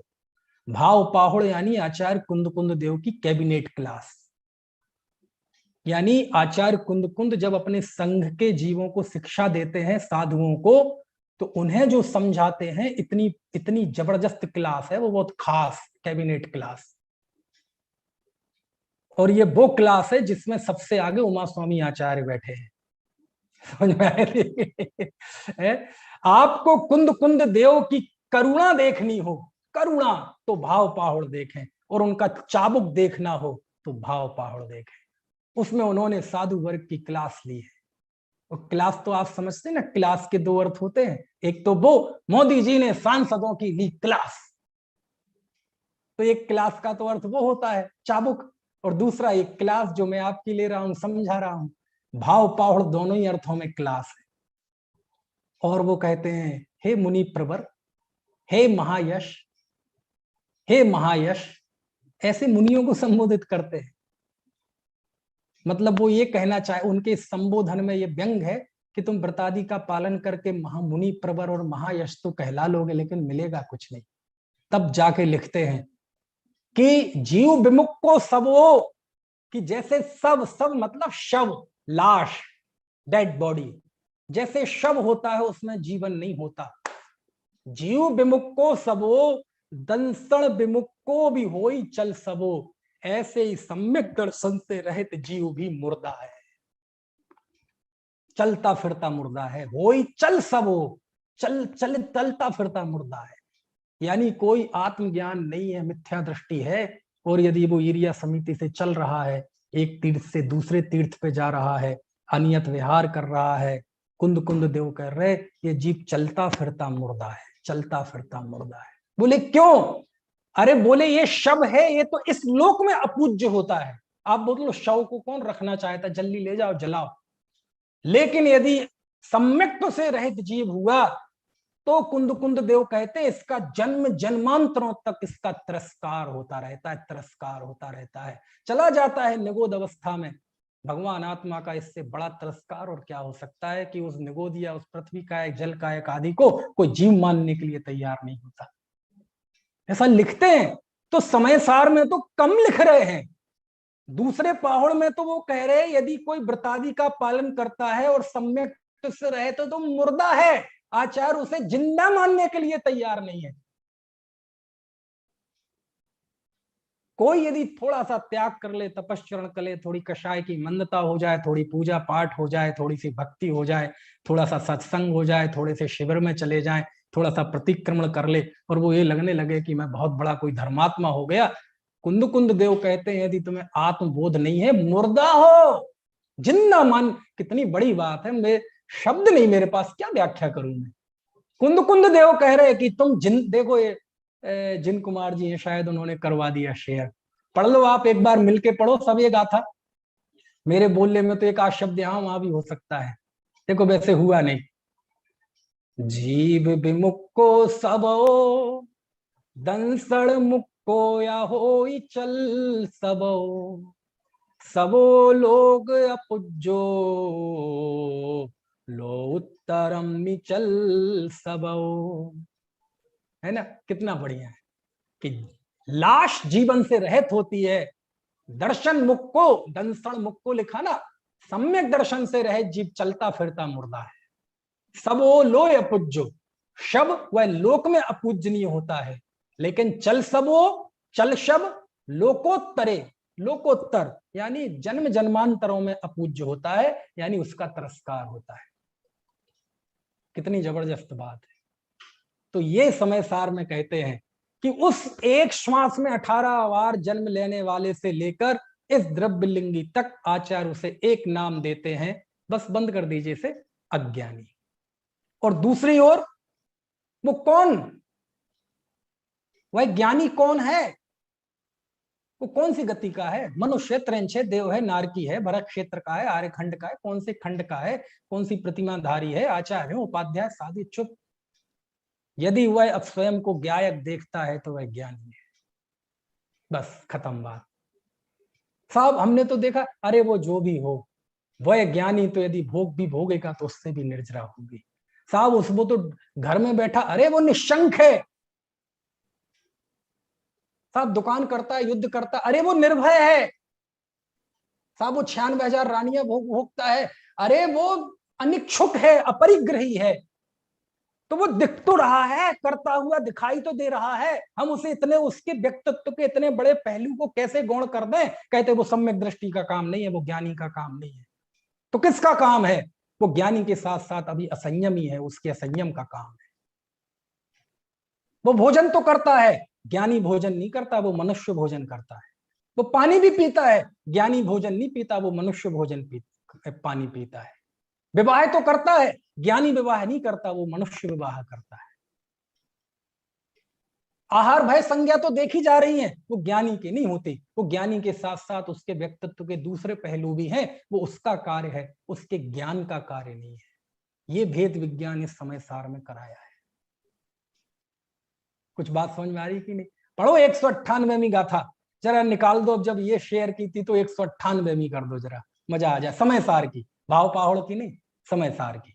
भाव पाहुड़ यानी आचार्य कुंद कुंद देव की कैबिनेट क्लास। यानी आचार्य कुंद कुंद जब अपने संघ के जीवों को शिक्षा देते हैं, साधुओं को, तो उन्हें जो समझाते हैं इतनी इतनी जबरदस्त क्लास है, वो बहुत खास कैबिनेट क्लास। और ये वो क्लास है जिसमें सबसे आगे उमा स्वामी आचार्य बैठे हैं। समझ में आए? आपको कुंद कुंद देव की करुणा देखनी हो, करुणा, तो भाव पाहुड़ देखें, और उनका चाबुक देखना हो तो भाव पाहुड़ देखें। उसमें उन्होंने साधु वर्ग की क्लास ली है। और क्लास तो आप समझते हैं ना, क्लास के 2 अर्थ होते हैं, एक तो वो मोदी जी ने सांसदों की ली क्लास, तो एक क्लास का तो अर्थ वो होता है चाबुक, और दूसरा एक क्लास जो मैं आपकी ले रहा हूं, समझा रहा हूं, भाव पाहुड़ दोनों ही अर्थों में क्लास है। और वो कहते हैं हे मुनि प्रवर, हे महायश, हे महायश, ऐसे मुनियों को संबोधित करते हैं। मतलब वो ये कहना चाहे, उनके संबोधन में ये व्यंग है कि तुम व्रतादि का पालन करके महामुनि प्रवर और महायश तो कहला लोगे, लेकिन मिलेगा कुछ नहीं। तब जाके लिखते हैं कि जीव विमुख को सबो, कि जैसे सब मतलब शव, लाश, डेड बॉडी, जैसे शव होता है उसमें जीवन नहीं होता। जीव विमुख को सबो, दंसण विमुख को भी होई चल सबो, ऐसे ही सम्यक दर्शन से रहित जीव भी मुर्दा है, चलता फिरता मुर्दा है। होई चल सबो, चलता फिरता मुर्दा है, यानी कोई आत्मज्ञान नहीं है, मिथ्या दृष्टि है। और यदि वो ईर्ष्या समिति से चल रहा है, एक तीर्थ से दूसरे तीर्थ पे जा रहा है, अनियत विहार कर रहा है, कुंद कुंद देव कह रहे ये जीव चलता फिरता मुर्दा है, चलता फिरता मुर्दा है। बोले क्यों? अरे बोले ये शव है, ये तो इस लोक में अपूज्य होता है। आप बोलो शव को कौन रखना चाहता, जल्दी ले जाओ जलाओ। लेकिन यदि सम्यक्त से रहित जीव हुआ तो कुंद कुंद देव कहते हैं इसका जन्म जन्मांतरों तक इसका तिरस्कार होता रहता है, तिरस्कार होता रहता है, चला जाता है निगोद अवस्था में। भगवान आत्मा का इससे बड़ा तिरस्कार और क्या हो सकता है कि उस निगोद या उस पृथ्वी कायक, जल कायक आदि को कोई जीव मानने के लिए तैयार नहीं होता। ऐसा लिखते हैं तो समय सार में तो कम लिख रहे हैं, दूसरे पाहुड़ में तो वो कह रहे हैं यदि कोई व्रतादि का पालन करता है और सम्यक से रहे तो मुर्दा है। आचार्य उसे जिंदा मानने के लिए तैयार नहीं है। कोई यदि थोड़ा सा त्याग कर ले, तपस्चरण कर ले, थोड़ी कषाय की मंदता हो जाए, थोड़ी पूजा पाठ हो जाए, थोड़ी सी भक्ति हो जाए, थोड़ा सा सत्संग हो जाए, थोड़े से शिविर में चले जाए, थोड़ा सा प्रतिक्रमण कर ले और वो ये लगने लगे कि मैं बहुत बड़ा कोई धर्मात्मा हो गया, कुंद कुंद देव कहते हैं यदि तुम्हें आत्मबोध नहीं है मुर्दा हो, जिंदा मान। कितनी बड़ी बात है, मैं शब्द नहीं मेरे पास, क्या व्याख्या करूं मैं। कुंद कुंद देव कह रहे कि तुम जिन, देखो ये जिन कुमार जी हैं, शायद उन्होंने करवा दिया शेयर, पढ़ लो आप एक बार मिलके पढ़ो सब ये गाथा। मेरे बोलने में तो एक आध शब्द यहाँ वहां भी हो सकता है, देखो वैसे हुआ नहीं। जीव विमुख को सबो, दंसण मुख को या होई चल सबो, सबो लोग अपुज्जो, लो उत्तरम चल सबो। है ना, कितना बढ़िया है कि लाश जीवन से रहित होती है, दर्शन मुख को, दंसण मुख को लिखा ना, सम्यक दर्शन से रहित जीव चलता फिरता मुर्दा है। सबो लोय अपूज्यो, शब वह लोक में अपूजनीय होता है, लेकिन चल सबो, चल शब लोकोत्तरे, लोकोत्तर यानी जन्म जन्मांतरों में अपूज्य होता है, यानी उसका तिरस्कार होता है। कितनी जबरदस्त बात है। तो ये समय सार में कहते हैं कि उस एक श्वास में 18 बार जन्म लेने वाले से लेकर इस द्रव्यलिंगी तक आचार्य उसे एक नाम देते हैं, बस बंद कर दीजिए इसे, अज्ञानी। और दूसरी ओर वो कौन, वह ज्ञानी कौन है, वो कौन सी गति का है? मनुष्य, त्रैंछ, देव है, नारकी है, भरत क्षेत्र का है, आर्यखंड का है, कौन से खंड का है, कौन सी प्रतिमाधारी है, आचार्य, उपाध्याय, साधी, चुप। यदि वह स्वयं को ज्ञायक देखता है तो वह ज्ञानी है, बस खत्म बात साहब। हमने तो देखा, अरे वो जो भी हो वह ज्ञानी तो यदि भोग भी भोगेगा तो उससे भी निर्जरा होगी साहब। उसको तो घर में बैठा, अरे वो निशंक है साहब, दुकान करता है, युद्ध करता, अरे वो निर्भय है साहब। वो 96,000 रानियां भोगता है, अरे वो अनिच्छुक है, अपरिग्रही है। तो वो दिख तो रहा है, करता हुआ दिखाई तो दे रहा है, हम उसे इतने, उसके व्यक्तित्व के इतने बड़े पहलू को कैसे गौण कर दें? कहते वो सम्यक दृष्टि का काम नहीं है, वो ज्ञानी का काम नहीं है। तो किसका काम है? वो ज्ञानी के साथ साथ अभी असंयमी है, उसके असंयम का काम है। वो भोजन तो करता है, ज्ञानी भोजन नहीं करता, वो मनुष्य भोजन करता है। वो पानी भी पीता है, ज्ञानी भोजन नहीं पीता, वो मनुष्य भोजन पानी पीता है। विवाह तो करता है, ज्ञानी विवाह नहीं करता, वो मनुष्य विवाह करता है। आहार भय संज्ञा तो देखी जा रही है, वो ज्ञानी की नहीं होती। वो ज्ञानी के साथ साथ उसके व्यक्तित्व के दूसरे पहलू भी हैं, वो उसका कार्य है, उसके ज्ञान का कार्य नहीं है। ये भेद विज्ञान इस समय सार में कराया है। कुछ बात समझ में आ रही कि नहीं? पढ़ो 198वीं गाथा, जरा निकाल दो। अब जब ये शेयर की थी तो 198वीं कर दो, जरा मजा आ जाए। समय सार की, भाव पाहुड़ की नहीं, समय सार की।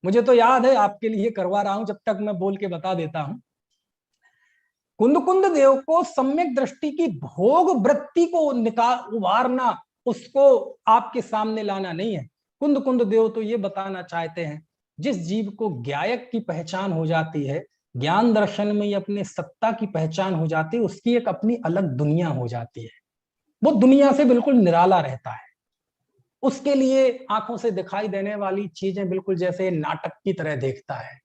मुझे तो याद है, आपके लिए करवा रहा हूं, जब तक मैं बोल के बता देता हूं। कुंद देव को सम्यक दृष्टि की भोग वृत्ति को उभारना, उसको आपके सामने लाना नहीं है। कुंद देव तो ये बताना चाहते हैं, जिस जीव को ज्ञायक की पहचान हो जाती है, ज्ञान दर्शन में अपने सत्ता की पहचान हो जाती है, उसकी एक अपनी अलग दुनिया हो जाती है, वो दुनिया से बिल्कुल निराला रहता है। उसके लिए आंखों से दिखाई देने वाली चीजें बिल्कुल जैसे नाटक की तरह देखता है,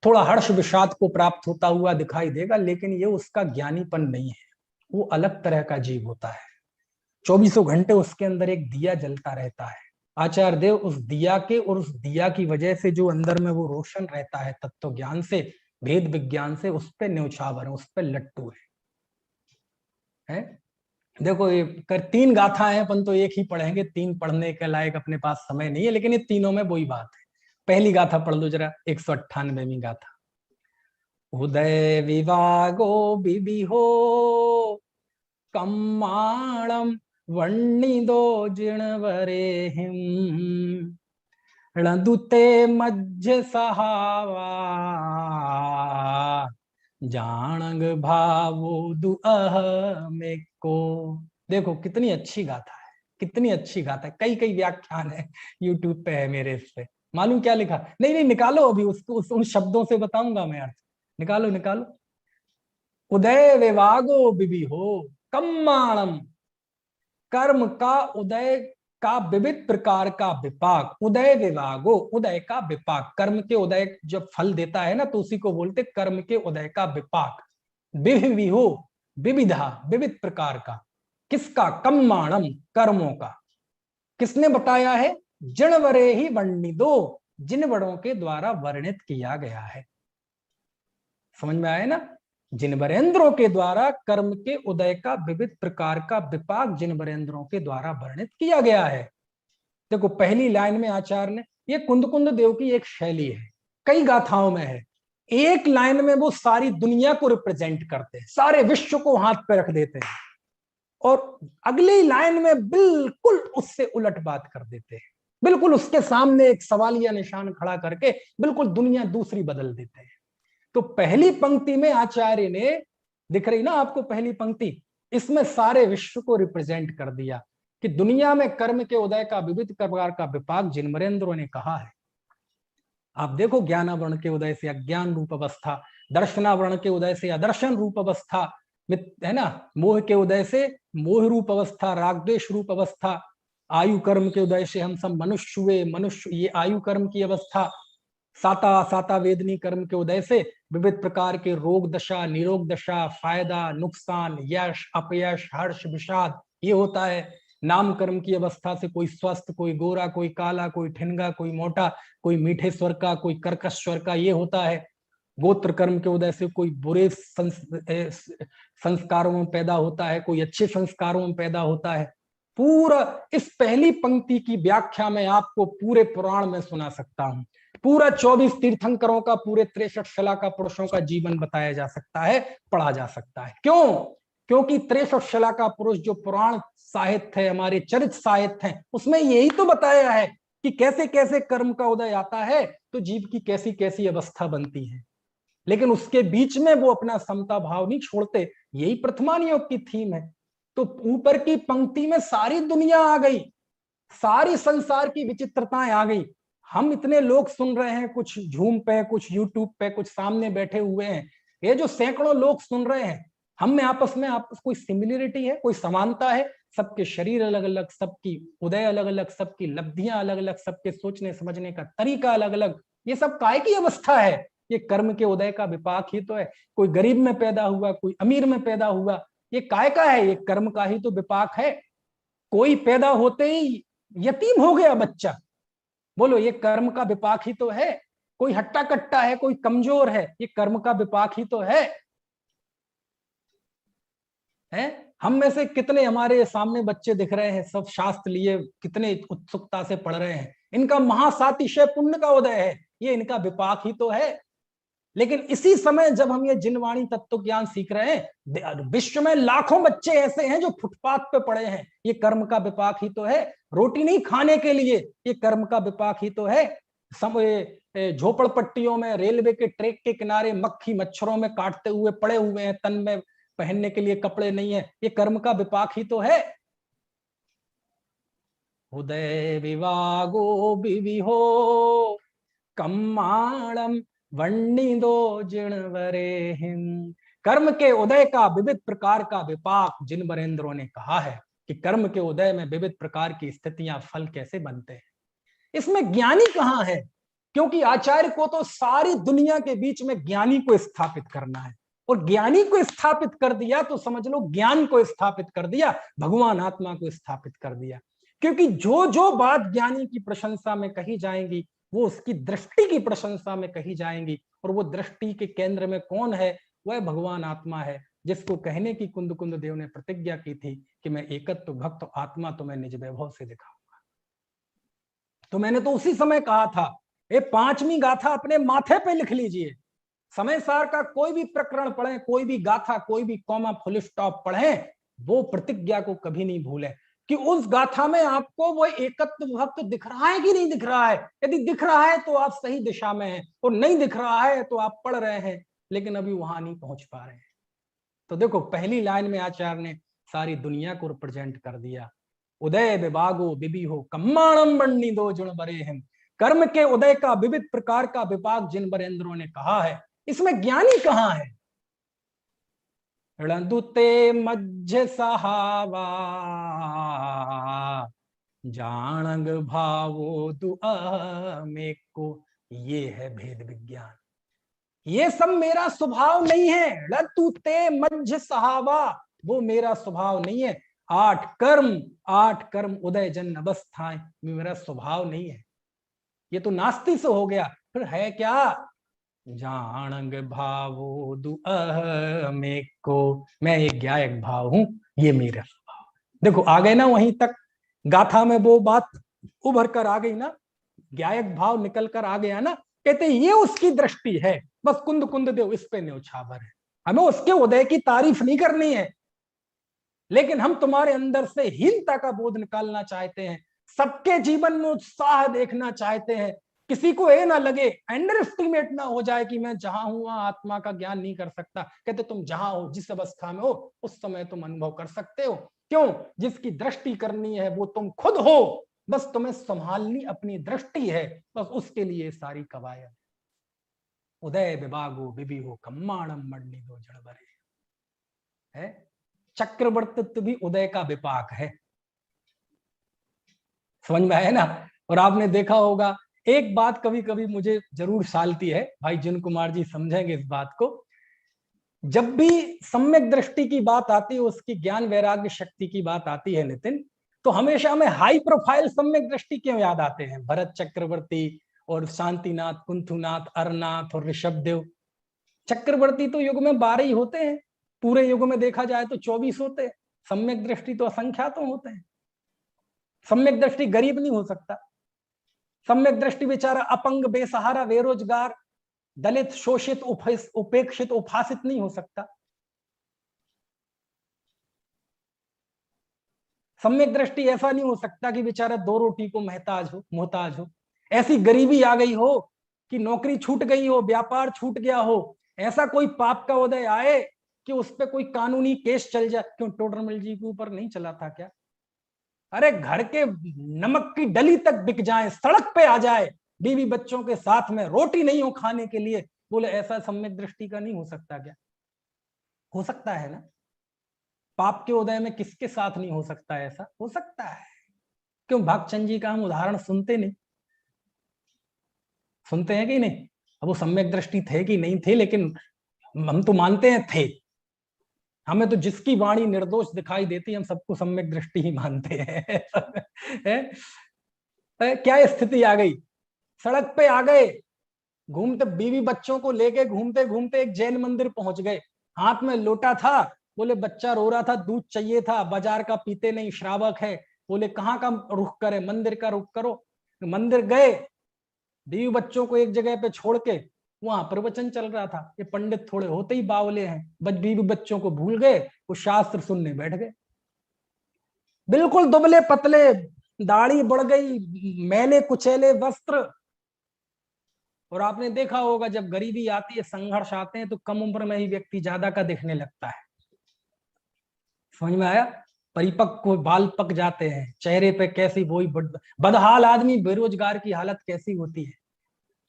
थोड़ा हर्ष विषाद को प्राप्त होता हुआ दिखाई देगा, लेकिन ये उसका ज्ञानीपन नहीं है, वो अलग तरह का जीव होता है। 24 घंटे उसके अंदर एक दिया जलता रहता है। आचार्य देव उस दिया के और उस दिया की वजह से जो अंदर में वो रोशन रहता है तत्व ज्ञान से, भेद विज्ञान से, उस पे न्यौछावर है, उस पे लट्टू है? देखो ये 3 गाथा है, अपन तो एक ही पढ़ेंगे, 3 पढ़ने के लायक अपने पास समय नहीं है, लेकिन ये तीनों में वही बात है। पहली गाथा पढ़ लो जरा, 198वीं गाथा। उदय विवागो बिबिहो कम्माणम वन्निदो जिणवरेहिम रणदुते मध्य सहावा जानंग भावो दुअहमेको। देखो कितनी अच्छी गाथा है, कितनी अच्छी गाथा है। कई व्याख्यान है यूट्यूब पे, है मेरे इस पे। मालूम क्या लिखा? नहीं निकालो अभी उसको, उन शब्दों से बताऊंगा मैं अर्थ। निकालो। उदय विवागो बिबी हो कम्माणम, कर्म का उदय का विविध प्रकार का विपाक। उदय विभागो, उदय का विपाक, कर्म के उदय जब फल देता है ना, तो उसी को बोलते कर्म के उदय का विपाक। विविहो, विविधा, विविध प्रकार का। किसका? कम्माणम, कर्मों का। किसने बताया है? जिणवरे ही वर्णिदो, जिन बड़ों के द्वारा वर्णित किया गया है। समझ में आया ना? जिनवरेंद्रों के द्वारा कर्म के उदय का विविध प्रकार का विपाक जिनवरेंद्रों के द्वारा वर्णित किया गया है। देखो पहली लाइन में आचार्य ने, ये कुंद देव की एक शैली है, कई गाथाओं में है। एक लाइन में वो सारी दुनिया को रिप्रेजेंट करते हैं, सारे विश्व को हाथ पे रख देते हैं, और अगली लाइन में बिल्कुल उससे उलट बात कर देते हैं, बिल्कुल उसके सामने एक सवालिया निशान खड़ा करके बिल्कुल दुनिया दूसरी बदल देते हैं। तो पहली पंक्ति में आचार्य ने, दिख रही ना आपको पहली पंक्ति, इसमें सारे विश्व को रिप्रेजेंट कर दिया कि दुनिया में कर्म के उदय का विविध प्रकार का विपाक जिनवरेंद्रों ने कहा है। आप देखो, ज्ञानावरण के उदय से अज्ञान रूप अवस्था, दर्शनावरण के उदय से अदर्शन रूप अवस्था, है ना, मोह के उदय से मोह रूप अवस्था, रागद्वेष रूप अवस्था, आयु कर्म के उदय से हम सब मनुष्य हुए, मनुष्य ये आयु कर्म की अवस्था, साता वेदनी कर्म के उदय से विविध प्रकार के रोग दशा, निरोग दशा, फायदा, नुकसान, यश, अपयश, हर्ष, विषाद, ये होता है। नाम कर्म की अवस्था से कोई स्वस्थ, कोई गोरा, कोई काला, कोई ठिनगा, कोई मोटा, कोई मीठे स्वर का, कोई कर्कश स्वर का, ये होता है। गोत्र कर्म के उदय से कोई बुरे संस्कारों में पैदा होता है, कोई अच्छे संस्कारों में पैदा होता है। पूरा इस पहली पंक्ति की व्याख्या में आपको पूरे पुराण में सुना सकता हूं। पूरा 24 तीर्थंकरों का, पूरे 63 शलाका पुरुषों का जीवन बताया जा सकता है, पढ़ा जा सकता है। क्यों? क्योंकि 63 शलाका पुरुष जो पुराण साहित्य है, हमारे चरित्र साहित्य है, उसमें यही तो बताया है कि कैसे कैसे कर्म का उदय आता है तो जीव की कैसी कैसी अवस्था बनती है। लेकिन उसके बीच में वो अपना समता भाव नहीं छोड़ते, यही प्रथमान योग की थीम है। तो ऊपर की पंक्ति में सारी दुनिया आ गई, सारी संसार की विचित्रताएं आ गई। हम इतने लोग सुन रहे हैं, कुछ झूम पे, कुछ यूट्यूब पे, कुछ सामने बैठे हुए हैं, ये जो सैकड़ों लोग सुन रहे हैं, हम में आपस में कोई सिमिलरिटी है, कोई समानता है? सबके शरीर अलग अलग, सबकी उदय अलग अलग, सबकी लब्धियां अलग अलग, सबके सोचने समझने का तरीका अलग अलग। ये सब काय की अवस्था है? ये कर्म के उदय का विपाक ही तो है। कोई गरीब में पैदा हुआ, कोई अमीर में पैदा हुआ, ये काय का है? ये कर्म का ही तो विपाक है। कोई पैदा होते ही यतीम हो गया बच्चा, बोलो ये कर्म का विपाक ही तो है। कोई हट्टा कट्टा है, कोई कमजोर है, ये कर्म का विपाक ही तो है। हम में से कितने हमारे सामने बच्चे दिख रहे हैं, सब शास्त्र लिए कितने उत्सुकता से पढ़ रहे हैं, इनका महासातिशय पुण्य का उदय है, ये इनका विपाक ही तो है। लेकिन इसी समय जब हम ये जिनवाणी तत्व ज्ञान सीख रहे हैं, विश्व में लाखों बच्चे ऐसे हैं जो फुटपाथ पे पड़े हैं, ये कर्म का विपाक ही तो है। रोटी नहीं खाने के लिए, ये कर्म का विपाक ही तो है। झोपड़पट्टियों में, रेलवे के ट्रैक के किनारे मक्खी मच्छरों में काटते हुए पड़े हुए हैं, तन में पहनने के लिए कपड़े नहीं है, ये कर्म का विपाक ही तो है। उदय विवागो विविहो कम्माणम वन्निदो जिणवरेहिं। कर्म के उदय का विविध प्रकार का विपाक जिन वरेंद्रों ने कहा है कि कर्म के उदय में विविध प्रकार की स्थितियां, फल कैसे बनते हैं, इसमें ज्ञानी कहाँ है? क्योंकि आचार्य को तो सारी दुनिया के बीच में ज्ञानी को स्थापित करना है, और ज्ञानी को स्थापित कर दिया तो समझ लो ज्ञान को स्थापित कर दिया, भगवान आत्मा को स्थापित कर दिया। क्योंकि जो जो बात ज्ञानी की प्रशंसा में कही जाएंगी वो उसकी दृष्टि की प्रशंसा में कही जाएंगी, और वो दृष्टि के केंद्र में कौन है? वह भगवान आत्मा है, जिसको कहने की कुंद कुंद देव ने प्रतिज्ञा की थी कि मैं एकत्व भक्त आत्मा तुम्हें निज वैभव से दिखाऊंगा। तो मैंने तो उसी समय कहा था, ये 5वीं गाथा अपने माथे पे लिख लीजिए। समय सार का कोई भी प्रकरण पढ़ें, कोई भी गाथा, कोई भी कॉमा फुल स्टॉप पढ़ें, वो प्रतिज्ञा को कभी नहीं भूलें कि उस गाथा में आपको वो एकत्व भक्त दिख रहा है कि नहीं दिख रहा है। यदि दिख रहा है तो आप सही दिशा में हैं, और नहीं दिख रहा है तो आप पढ़ रहे हैं लेकिन अभी वहां नहीं पहुंच पा रहे हैं। तो देखो, पहली लाइन में आचार्य ने सारी दुनिया को रिप्रेजेंट कर दिया। उदय विभागो विविहो कम्माणम वन्निदो जिणवरेहिं। कर्म के उदय का विविध प्रकार का विपाक जिन वरेंद्रों ने कहा है, इसमें ज्ञानी कहाँ है? रणदुते मध्य सहावा जानंग भावो दुआमेको। ये है भेद विज्ञान। ये सब मेरा स्वभाव नहीं है। रणदुते मध्य सहावा, वो मेरा स्वभाव नहीं है। 8 कर्म उदय जन अवस्थाएं मेरा स्वभाव नहीं है। ये तो नास्ति से हो गया, फिर है क्या? जानंग भावो दुआमेको, मैं एक गायक भाव हूं, ये मेरा स्वभाव। देखो आ गए ना वहीं तक, गाथा में वो बात उभर कर आ गई ना, गायक भाव निकल कर आ गया ना। कहते ये उसकी दृष्टि है, बस कुंद कुंद देव इस पे न्योछावर है। हमें उसके उदय की तारीफ नहीं करनी है, लेकिन हम तुम्हारे अंदर से हीनता का बोध निकालना चाहते हैं, सबके जीवन में उत्साह देखना चाहते हैं। किसी को ये ना लगे, अंडर एस्टिमेट ना हो जाए कि मैं जहां हूं वहां आत्मा का ज्ञान नहीं कर सकता। कहते तुम जहां हो, जिस अवस्था में हो, उस समय तुम अनुभव कर सकते हो। क्यों? जिसकी दृष्टि करनी है वो तुम खुद हो, बस तुम्हें संभालनी अपनी दृष्टि है, बस उसके लिए सारी कवायद। उदय विभागो विविहो कम्माणम वन्निदो जिणवरेहिं है। चक्रवर्तित्व भी उदय का विपाक है। समझ में आया ना? और आपने देखा होगा, एक बात कभी कभी मुझे जरूर सालती है, भाई जिन कुमार जी समझेंगे इस बात को। जब भी सम्यक दृष्टि की बात आती है, उसकी ज्ञान वैराग्य शक्ति की बात आती है नितिन, तो हमेशा हमें हाई प्रोफाइल सम्यक दृष्टि क्यों याद आते हैं? भरत चक्रवर्ती और शांतिनाथ, कुंथुनाथ, अरनाथ और ऋषभदेव। चक्रवर्ती तो युग में 12 ही होते हैं, पूरे युग में देखा जाए तो 24 होते हैं। सम्यक दृष्टि तो असंख्यातों होते हैं। सम्यक दृष्टि गरीब नहीं हो सकता। सम्यक दृष्टि बेचारा अपंग, बेसहारा, बेरोजगार, दलित, शोषित, उपेक्षित, उपासित नहीं हो सकता। सम्यक दृष्टि ऐसा नहीं हो सकता कि बेचारा 2 रोटी को मोहताज हो। ऐसी गरीबी आ गई हो कि नौकरी छूट गई हो, व्यापार छूट गया हो, ऐसा कोई पाप का उदय आए कि उस पर कोई कानूनी केस चल जाए। क्यों टोडरमल जी के ऊपर नहीं चला था क्या? अरे घर के नमक की डली तक बिक जाए, सड़क पे आ जाए, बीवी बच्चों के साथ में रोटी नहीं हो खाने के लिए, बोले ऐसा सम्यक दृष्टि का नहीं हो सकता क्या? हो सकता है ना? पाप के उदय में किसके साथ नहीं हो सकता? ऐसा हो सकता है। क्यों भागचंद जी का हम उदाहरण सुनते नहीं? सुनते हैं कि नहीं? अब वो सम्यक दृष्टि थे कि नहीं थे, लेकिन हम तो मानते हैं थे। हमें तो जिसकी वाणी निर्दोष दिखाई देती हम सबको सम्यक दृष्टि ही मानते हैं। क्या स्थिति आ गई? सड़क पे आ गए, घूमते, बीवी बच्चों को लेके घूमते घूमते एक जैन मंदिर पहुंच गए। हाथ में लोटा था, बोले बच्चा रो रहा था, दूध चाहिए था, बाजार का पीते नहीं, श्रावक है। बोले कहाँ का रुख करे? मंदिर का रुख करो। मंदिर गए, बीवी बच्चों को एक जगह पे छोड़ के वहां प्रवचन चल रहा था। ये पंडित थोड़े होते ही बावले हैं, बीवी बच्चों को भूल गए, वो शास्त्र सुनने बैठ गए। बिल्कुल दुबले पतले, दाढ़ी बढ़ गई, मैले कुचैले वस्त्र, और आपने देखा होगा जब गरीबी आती है, संघर्ष आते हैं, तो कम उम्र में ही व्यक्ति ज्यादा का दिखने लगता है। समझ में आया? परिपक्व बाल पक जाते हैं चेहरे पे, कैसी वही बदहाल आदमी, बेरोजगार की हालत कैसी होती है।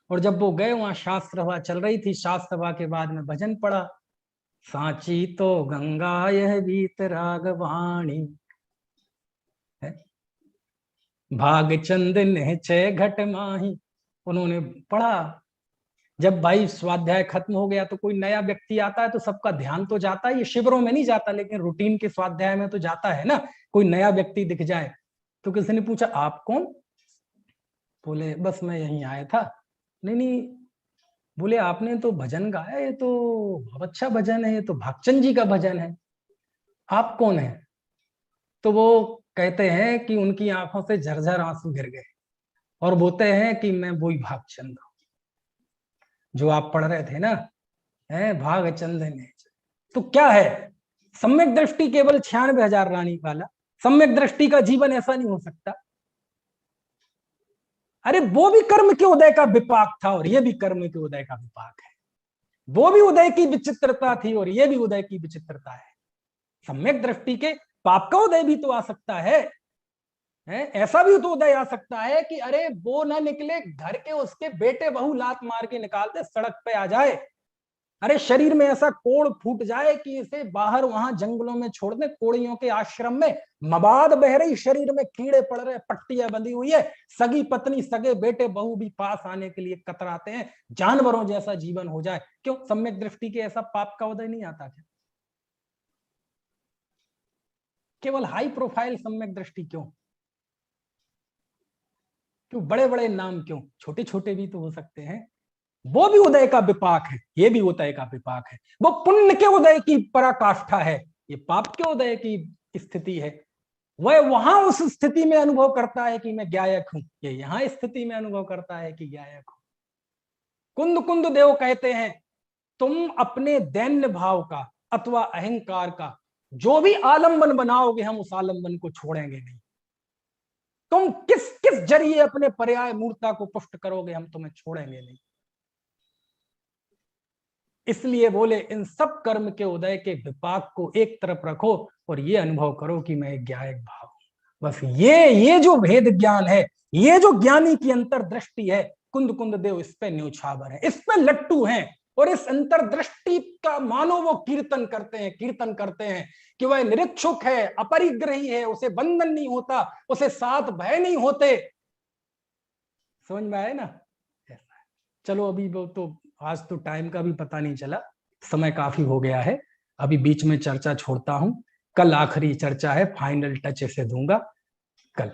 और जब वो गए, वहां शास्त्र सभा चल रही थी, शास्त्र सभा के बाद में भजन पड़ा, सांची तो गंगा यह बीत रागवाणी है, भाग चंद ने छह घट माही। उन्होंने पढ़ा। जब भाई स्वाध्याय खत्म हो गया तो कोई नया व्यक्ति आता है तो सबका ध्यान तो जाता है, ये शिविरों में नहीं जाता लेकिन रूटीन के स्वाध्याय में तो जाता है ना। कोई नया व्यक्ति दिख जाए तो किसी ने पूछा आप कौन? बोले बस मैं यहीं आया था। नहीं नहीं, बोले आपने तो भजन गाया, ये तो बहुत अच्छा भजन है, ये तो भागचंद जी का भजन है, आप कौन है? तो वो कहते हैं कि उनकी आंखों से झरझर आंसू गिर गए और बोलते हैं कि मैं वही भागचंद हूं जो आप पढ़ रहे थे ना, है भागचंद ने। तो क्या है, सम्यक दृष्टि केवल 96,000 रानी वाला, सम्यक दृष्टि का जीवन ऐसा नहीं हो सकता। अरे वो भी कर्म के उदय का विपाक था और ये भी कर्म के उदय का विपाक है। वो भी उदय की विचित्रता थी और ये भी उदय की विचित्रता है। सम्यक दृष्टि के पाप का उदय भी तो आ सकता है, ऐसा भी तो उदय आ सकता है कि अरे वो ना निकले, घर के उसके बेटे बहू लात मार के निकालते सड़क पे आ जाए, अरे शरीर में ऐसा कोड़ फूट जाए कि इसे बाहर वहां जंगलों में छोड़ दे, कोड़ियों के आश्रम में, मवाद बह रही, शरीर में कीड़े पड़ रहे, पट्टियां बंधी हुई है, सगी पत्नी सगे बेटे बहू भी पास आने के लिए कतराते हैं, जानवरों जैसा जीवन हो जाए। क्यों? सम्यक दृष्टि के ऐसा पाप का उदय नहीं आता क्या? केवल हाई प्रोफाइल सम्यक दृष्टि क्यों? क्यों बड़े बड़े नाम क्यों? छोटे छोटे भी तो हो सकते हैं। वो भी उदय का विपाक है, ये भी उदय का विपाक है। वो पुण्य के उदय की पराकाष्ठा है, ये पाप के उदय की स्थिति है। वह वहां उस स्थिति में अनुभव करता है कि मैं ज्ञायक हूं, ये यहां स्थिति में अनुभव करता है कि ज्ञायक हूं। कुंद कुंद देव कहते हैं तुम अपने दैन्य भाव का अथवा अहंकार का जो भी आलंबन बनाओगे, हम उस आलंबन को छोड़ेंगे नहीं। तुम किस किस जरिए अपने पर्याय मूर्ता को पुष्ट करोगे, हम तुम्हें छोड़ेंगे नहीं। इसलिए बोले इन सब कर्म के उदय के विपाक को एक तरफ रखो और ये अनुभव करो कि मैं ज्ञायक भाव हूं। बस ये जो भेद ज्ञान है, ये जो ज्ञानी की अंतर्दृष्टि है, कुंद कुंद देव इस पे न्योछावर है, इस पे लट्टू हैं। और इस अंतर्दृष्टि का मानो वो कीर्तन करते हैं कि वह निरीक्षुक है, अपरिग्रही है, उसे बंधन नहीं होता, उसे साथ भय नहीं होते। समझ में आए ना? चलो अभी वो तो आज तो टाइम का भी पता नहीं चला, समय काफी हो गया है। अभी बीच में चर्चा छोड़ता हूं, कल आखिरी चर्चा है, फाइनल टच इसे दूंगा कल।